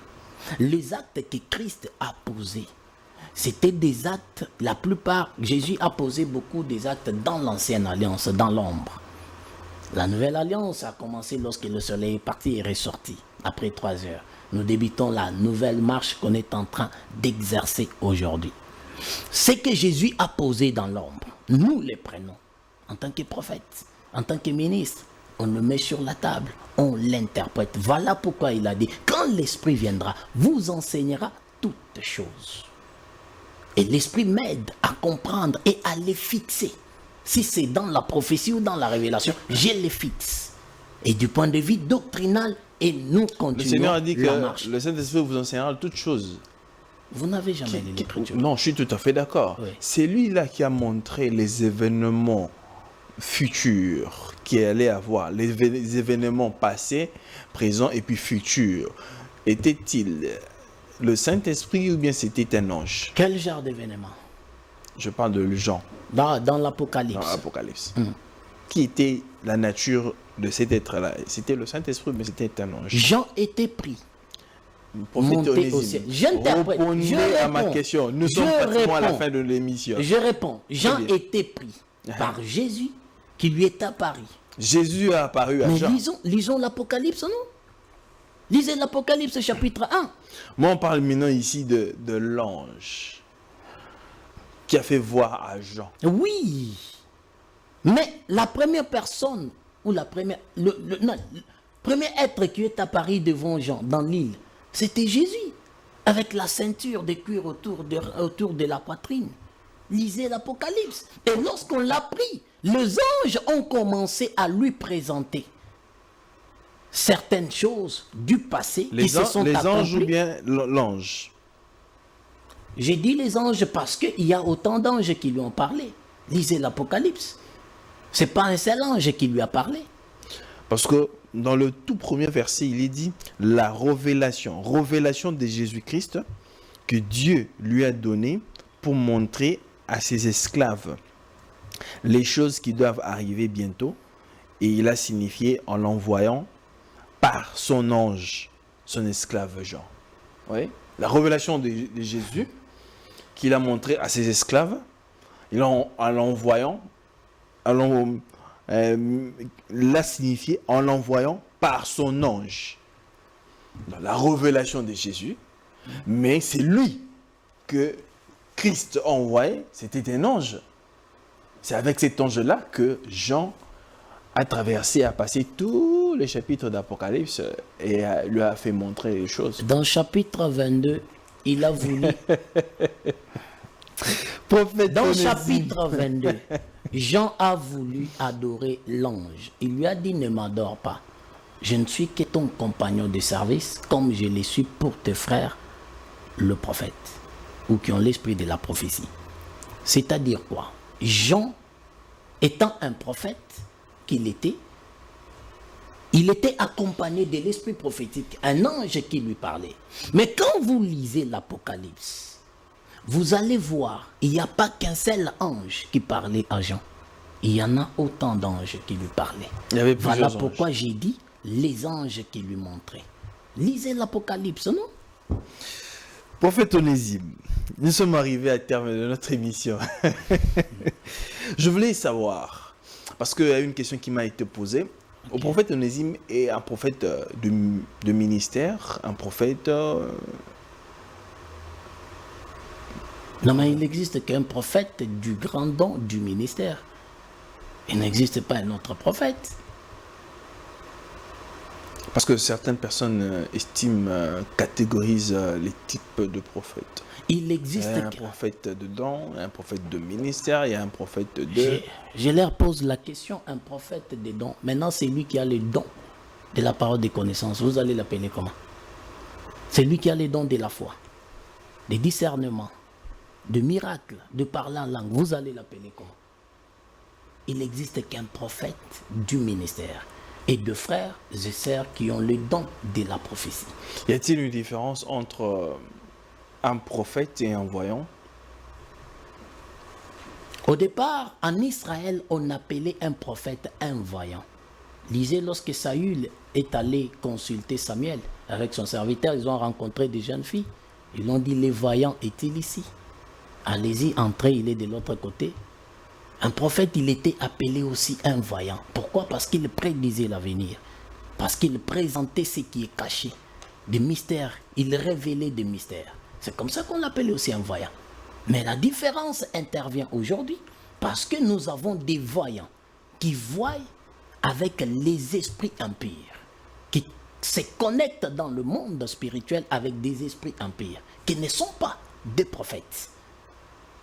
Les actes que Christ a posés, c'était des actes, la plupart, Jésus a posé beaucoup des actes dans l'ancienne alliance, dans l'ombre. La nouvelle alliance a commencé lorsque le soleil est parti et ressorti, après 3 heures. Nous débutons la nouvelle marche qu'on est en train d'exercer aujourd'hui. Ce que Jésus a posé dans l'ombre, nous les prenons en tant que prophète, en tant que ministre. On le met sur la table, on l'interprète. Voilà pourquoi il a dit, quand l'Esprit viendra, vous enseignera toutes choses. Et l'Esprit m'aide à comprendre et à les fixer. Si c'est dans la prophétie ou dans la révélation, je les fixe. Et du point de vue doctrinal, et nous continuons. Le Seigneur a dit que le Saint-Esprit vous enseignera toutes choses. Vous n'avez jamais lu l'Écriture? Non, je suis tout à fait d'accord. Oui. C'est lui-là qui a montré les événements futurs qu'il allait avoir, les événements passés, présents et puis futurs. Était-il le Saint-Esprit ou bien c'était un ange? Quel genre d'événement? Je parle de Jean. Dans l'Apocalypse. Dans l'Apocalypse. Qui était la nature de cet être-là? C'était le Saint-Esprit, mais c'était un ange. Jean était pris. Monté au ciel. J'interprète. Répondez à ma question. Nous sommes pratiquement à la fin de l'émission. Je réponds. Jean était pris par Jésus qui lui est apparu. Jésus a apparu à Jean. Lisons l'Apocalypse, non? Lisez l'Apocalypse chapitre 1. Moi, on parle maintenant ici de l'ange qui a fait voir à Jean. Oui. Mais la première personne, ou le premier être qui est apparu devant Jean dans l'île, c'était Jésus, avec la ceinture de cuir autour de la poitrine. Lisez l'Apocalypse. Et lorsqu'on l'a pris, les anges ont commencé à lui présenter certaines choses du passé qui se sont accomplies. Les anges ou bien l'ange? J'ai dit les anges parce qu'il y a autant d'anges qui lui ont parlé. Lisez l'Apocalypse. Ce n'est pas un seul ange qui lui a parlé. Parce que dans le tout premier verset, il est dit la révélation de Jésus-Christ que Dieu lui a donnée pour montrer à ses esclaves les choses qui doivent arriver bientôt, et il a signifié en l'envoyant par son ange, son esclave Jean. Oui. La révélation de Jésus qu'il a montré à ses esclaves, en l'envoyant, l'a signifié en l'envoyant par son ange. Dans la révélation de Jésus, mais c'est lui que Christ a envoyé, c'était un ange. C'est avec cet ange-là que Jean a traversé, a passé tous les chapitres d'Apocalypse et lui a fait montrer les choses. Dans chapitre 22, il a voulu... Dans chapitre 22, Jean a voulu adorer l'ange. Il lui a dit, ne m'adore pas. Je ne suis que ton compagnon de service, comme je le suis pour tes frères, le prophète, ou qui ont l'esprit de la prophétie. C'est-à-dire quoi? Jean, étant un prophète qu'il était, il était accompagné de l'esprit prophétique, un ange qui lui parlait. Mais quand vous lisez l'Apocalypse, vous allez voir, il n'y a pas qu'un seul ange qui parlait à Jean. Il y en a autant d'anges qui lui parlaient. Il y avait plusieurs voilà anges. pourquoi j'ai dit les anges qui lui montraient. Lisez l'Apocalypse, non? Prophète Onésime, nous sommes arrivés à terme de notre émission. Je voulais savoir, parce qu'il y a une question qui m'a été posée. Okay. Le prophète Onésime est un prophète de ministère, un prophète... Non, mais il n'existe qu'un prophète du grand don du ministère. Il n'existe pas un autre prophète. Parce que certaines personnes catégorisent les types de prophètes. Il existe un prophète de don, un prophète de ministère, il y a un prophète de... Je leur pose la question, un prophète de don. Maintenant, c'est lui qui a le don de la parole des connaissances. Vous allez l'appeler comment? C'est lui qui a le don de la foi, des discernements, de miracles, de parler en langue. Vous allez l'appeler comment? Il n'existe qu'un prophète du ministère et de frères et sœurs qui ont le don de la prophétie. Y a-t-il une différence entre un prophète et un voyant? Au départ, en Israël, on appelait un prophète un voyant. Lisez, lorsque Saül est allé consulter Samuel avec son serviteur, ils ont rencontré des jeunes filles. Ils ont dit, les voyants est-il ici? Allez-y, entrez, il est de l'autre côté. Un prophète, il était appelé aussi un voyant. Pourquoi? Parce qu'il prédisait l'avenir. Parce qu'il présentait ce qui est caché. Des mystères. Il révélait des mystères. C'est comme ça qu'on l'appelait aussi un voyant. Mais la différence intervient aujourd'hui parce que nous avons des voyants qui voient avec les esprits impurs, qui se connectent dans le monde spirituel avec des esprits impurs, qui ne sont pas des prophètes,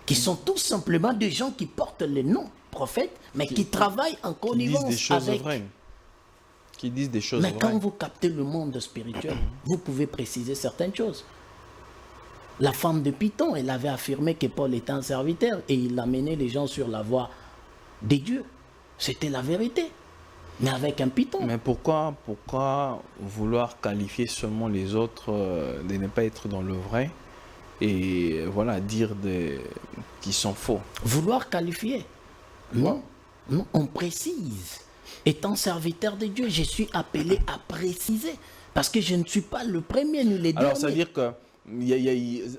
qui sont tout simplement des gens qui portent le nom prophète, mais qui travaillent en connivence des choses avec... vraies. Qui disent des choses Mais vraies. quand vous captez le monde spirituel, vous pouvez préciser certaines choses. La femme de Python, elle avait affirmé que Paul était un serviteur et il amenait les gens sur la voie des dieux. C'était la vérité. Mais avec un Python. Mais pourquoi vouloir qualifier seulement les autres de ne pas être dans le vrai et voilà, dire qu'ils sont faux? Vouloir qualifier? Non. Non, on précise. Étant serviteur de Dieu, je suis appelé à préciser. Parce que je ne suis pas le premier ni le dernier. Alors, ça veut dire que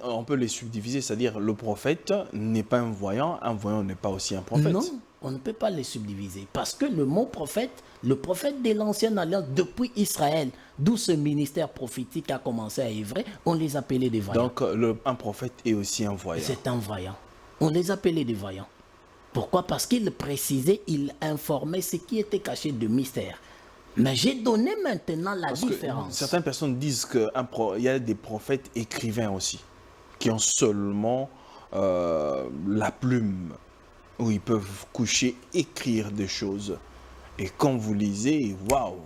on peut les subdiviser, c'est-à-dire le prophète n'est pas un voyant n'est pas aussi un prophète. Non, on ne peut pas les subdiviser. Parce que le mot prophète, le prophète de l'ancienne alliance, depuis Israël, d'où ce ministère prophétique a commencé à œuvrer, on les appelait des voyants. Donc, un prophète est aussi un voyant. C'est un voyant. On les appelait des voyants. Pourquoi? Parce qu'il précisait, il informait ce qui était caché de mystère. Mais j'ai donné maintenant la différence. Certaines personnes disent qu'il y a des prophètes écrivains aussi, qui ont seulement la plume, où ils peuvent coucher, écrire des choses. Et quand vous lisez, waouh,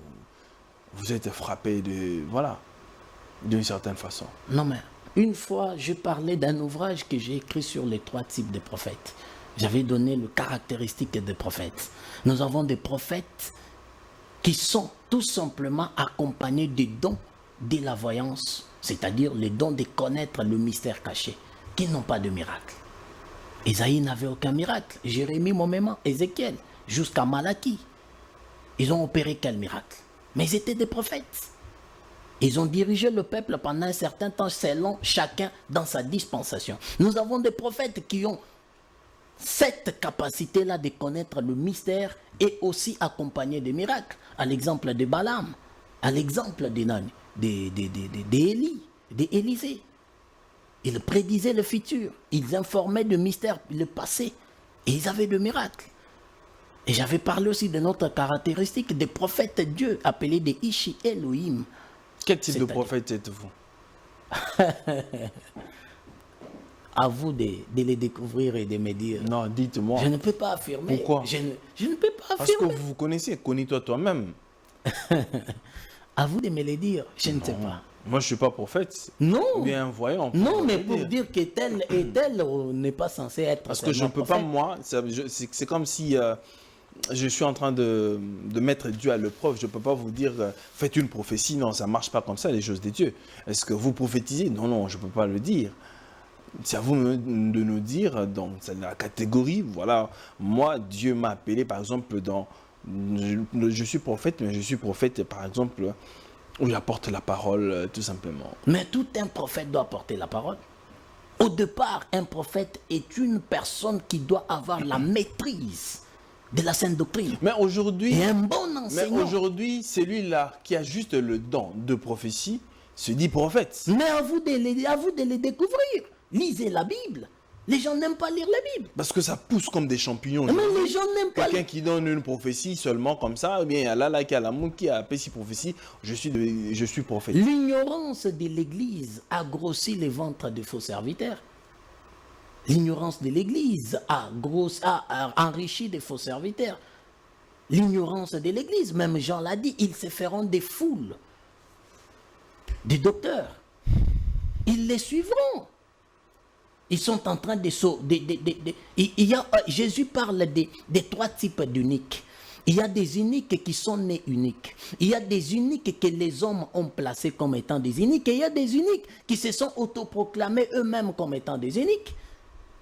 vous êtes frappé d'une certaine façon. Non mais, une fois, je parlais d'un ouvrage que j'ai écrit sur les 3 types de prophètes. J'avais donné les caractéristiques des prophètes. Nous avons des prophètes qui sont tout simplement accompagnés des dons de la voyance, c'est-à-dire les dons de connaître le mystère caché, qui n'ont pas de miracle. Isaïe n'avait aucun miracle. Jérémie, moment, Ézéchiel, jusqu'à Malachie. Ils ont opéré quel miracle? Mais ils étaient des prophètes. Ils ont dirigé le peuple pendant un certain temps, selon chacun dans sa dispensation. Nous avons des prophètes qui ont cette capacité-là de connaître le mystère et aussi accompagner des miracles. À l'exemple de Balaam, à l'exemple d'Élie, d'Élisée. Ils prédisaient le futur, ils informaient de mystère, le passé, et ils avaient de miracles. Et j'avais parlé aussi de notre caractéristique des prophètes Dieu, appelés des Ishi Elohim. Quel type de prophète êtes-vous? À vous de les découvrir et de me dire. Non, dites-moi. Je ne peux pas affirmer. Pourquoi? Je ne peux pas affirmer. Parce que vous vous connaissez, connais-toi toi-même. À vous de me le dire, je ne sais pas. Moi, je ne suis pas prophète. Non. Ou bien un voyant. Non, mais pour dire que tel et tel n'est pas censé être. Parce que je ne peux pas, moi, c'est comme si je suis en train de mettre Dieu à l'épreuve. Je ne peux pas vous dire, faites une prophétie. Non, ça ne marche pas comme ça, les choses de Dieu. Est-ce que vous prophétisez? Non, non, je ne peux pas le dire. C'est à vous de nous dire, dans la catégorie, voilà, moi, Dieu m'a appelé, par exemple, je suis prophète, mais je suis prophète, par exemple, où j'apporte la parole, tout simplement. Mais tout un prophète doit porter la parole. Au départ, un prophète est une personne qui doit avoir la maîtrise de la sainte doctrine. Mais aujourd'hui, et un bon enseignant. Mais aujourd'hui, celui-là qui a juste le don de prophétie se dit prophète. Mais à vous de les découvrir. Lisez la Bible. Les gens n'aiment pas lire la Bible. Parce que ça pousse comme des champignons. Mais les gens n'aiment pas. Quelqu'un qui donne une prophétie seulement comme ça, ou bien là qui a l'amour, qui a appelé si prophétie, je suis prophète. L'ignorance de l'Église a grossi les ventres de faux serviteurs. L'ignorance de l'Église a enrichi des faux serviteurs. L'ignorance de l'Église, même Jean l'a dit, ils se feront des foules, des docteurs. Ils les suivront. Ils sont en train de... Jésus parle des trois types d'uniques. Il y a des uniques qui sont nés uniques. Il y a des uniques que les hommes ont placés comme étant des uniques. Et il y a des uniques qui se sont autoproclamés eux-mêmes comme étant des uniques.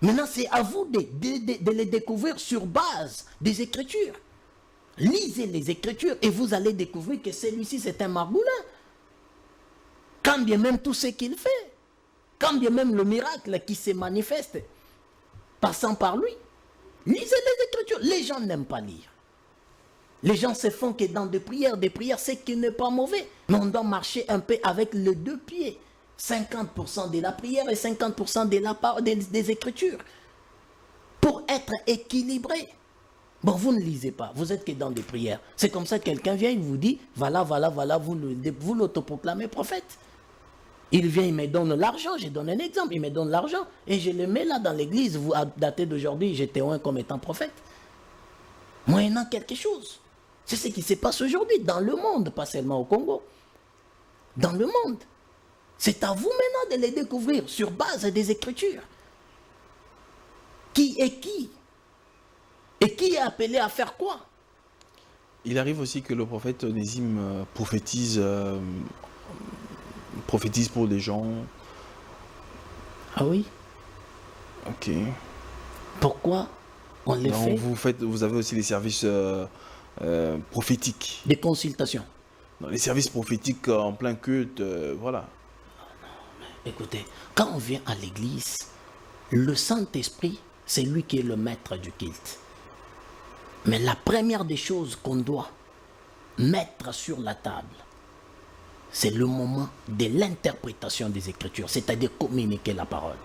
Maintenant, c'est à vous de les découvrir sur base des Écritures. Lisez les Écritures et vous allez découvrir que celui-ci, c'est un margoulin. Quand bien même tout ce qu'il fait. Quand bien même le miracle qui se manifeste, passant par lui. Lisez les Écritures. Les gens n'aiment pas lire. Les gens se font que dans des prières, c'est qui n'est pas mauvais. Mais on doit marcher un peu avec les deux pieds. 50% de la prière et 50% des Écritures. Pour être équilibré. Bon, vous ne lisez pas. Vous êtes que dans des prières. C'est comme ça que quelqu'un vient, il vous dit, voilà, vous l'autoproclamez prophète. Il vient, il me donne l'argent, je donne un exemple, il me donne l'argent et je le mets là dans l'église. Vous datez d'aujourd'hui, j'étais un comme étant prophète. Moyennant quelque chose. C'est ce qui se passe aujourd'hui dans le monde, pas seulement au Congo. Dans le monde. C'est à vous maintenant de les découvrir sur base des Écritures. Qui est qui? Et qui est appelé à faire quoi? Il arrive aussi que le prophète Onésime prophétise pour des gens. Ah oui? Ok. Pourquoi on les fait? Vous avez aussi les services prophétiques. Des consultations. Non, les services prophétiques en plein culte, voilà. Écoutez, quand on vient à l'église, le Saint-Esprit, c'est lui qui est le maître du culte. Mais la première des choses qu'on doit mettre sur la table, c'est le moment de l'interprétation des Écritures, c'est-à-dire communiquer la parole.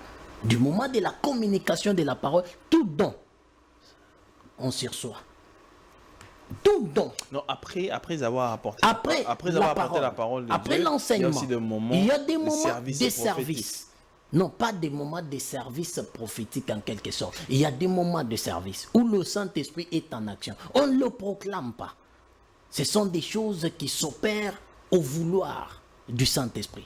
Du moment de la communication de la parole, tout don, on s'y reçoit. Tout don. Non, après avoir apporté la parole de après Dieu, l'enseignement, il y a des moments de service. Non, pas des moments de service prophétique en quelque sorte. Il y a des moments de service où le Saint-Esprit est en action. On ne le proclame pas. Ce sont des choses qui s'opèrent au vouloir du Saint-Esprit.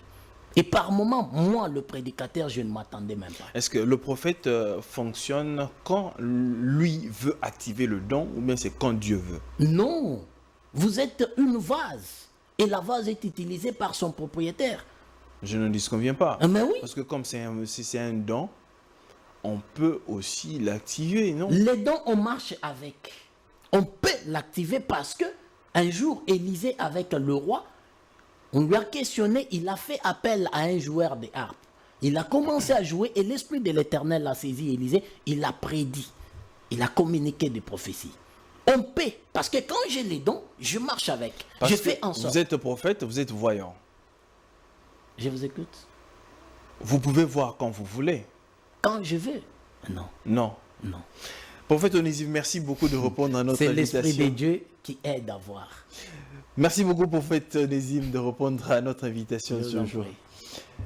Et par moments, moi, le prédicateur, je ne m'attendais même pas. Est-ce que le prophète fonctionne quand lui veut activer le don ou bien c'est quand Dieu veut? Non. Vous êtes une vase. Et la vase est utilisée par son propriétaire. Je ne disconviens pas. Mais oui. Parce que comme c'est un don, on peut aussi l'activer, non? Les dons, on marche avec. On peut l'activer parce que un jour, Élisée avec le roi, on lui a questionné, il a fait appel à un joueur de harpe. Il a commencé à jouer et l'Esprit de l'Éternel l'a saisi Élisée, il a prédit, il a communiqué des prophéties. On peut, parce que quand j'ai les dons, je marche avec. Parce je que fais en sorte. vous êtes prophète, vous êtes voyant. Je vous écoute. Vous pouvez voir quand vous voulez. Quand je veux. Non. Non. Non. Prophète Onésime, merci beaucoup de répondre à notre invitation. C'est l'Esprit de Dieu qui aide à voir. Merci beaucoup, prophète Onésime, de répondre à notre invitation ce jour.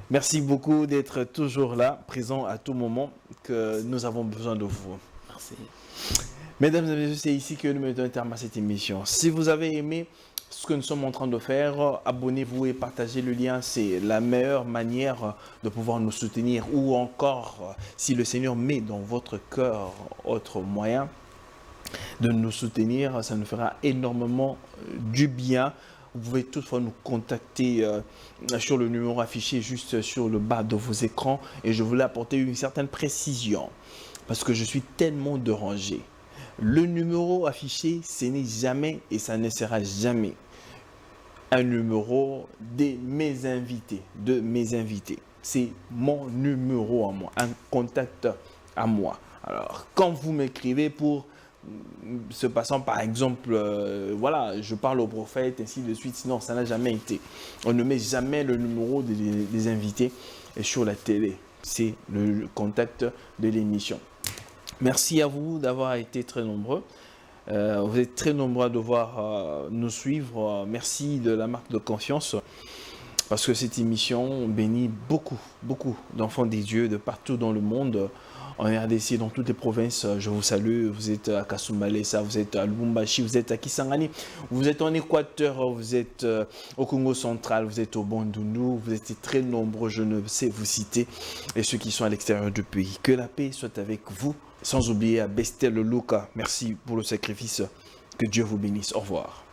Merci beaucoup d'être toujours là, présent à tout moment, que nous avons besoin de vous. Merci. Mesdames et messieurs, c'est ici que nous mettons un terme à cette émission. Si vous avez aimé ce que nous sommes en train de faire, abonnez-vous et partagez le lien. C'est la meilleure manière de pouvoir nous soutenir. Ou encore, si le Seigneur met dans votre cœur autre moyen de nous soutenir, ça nous fera énormément du bien. Vous pouvez toutefois nous contacter sur le numéro affiché juste sur le bas de vos écrans. Et je voulais apporter une certaine précision parce que je suis tellement dérangé. Le numéro affiché, ce n'est jamais et ça ne sera jamais un numéro de mes invités. C'est mon numéro à moi, un contact à moi. Alors, quand vous m'écrivez pour se passant par exemple, voilà, je parle au prophète, ainsi de suite, sinon ça n'a jamais été. On ne met jamais le numéro des invités sur la télé. C'est le contact de l'émission. Merci à vous d'avoir été très nombreux. Vous êtes très nombreux à devoir nous suivre. Merci de la marque de confiance. Parce que cette émission bénit beaucoup d'enfants des dieux de partout dans le monde. En RDC, dans toutes les provinces, je vous salue. Vous êtes à Kasumbalesa, vous êtes à Lubumbashi, vous êtes à Kisangani, vous êtes en Équateur, vous êtes au Congo central, vous êtes au Bandundu, vous êtes très nombreux, je ne sais vous citer, et ceux qui sont à l'extérieur du pays. Que la paix soit avec vous, sans oublier à Bestel Luka. Merci pour le sacrifice. Que Dieu vous bénisse. Au revoir.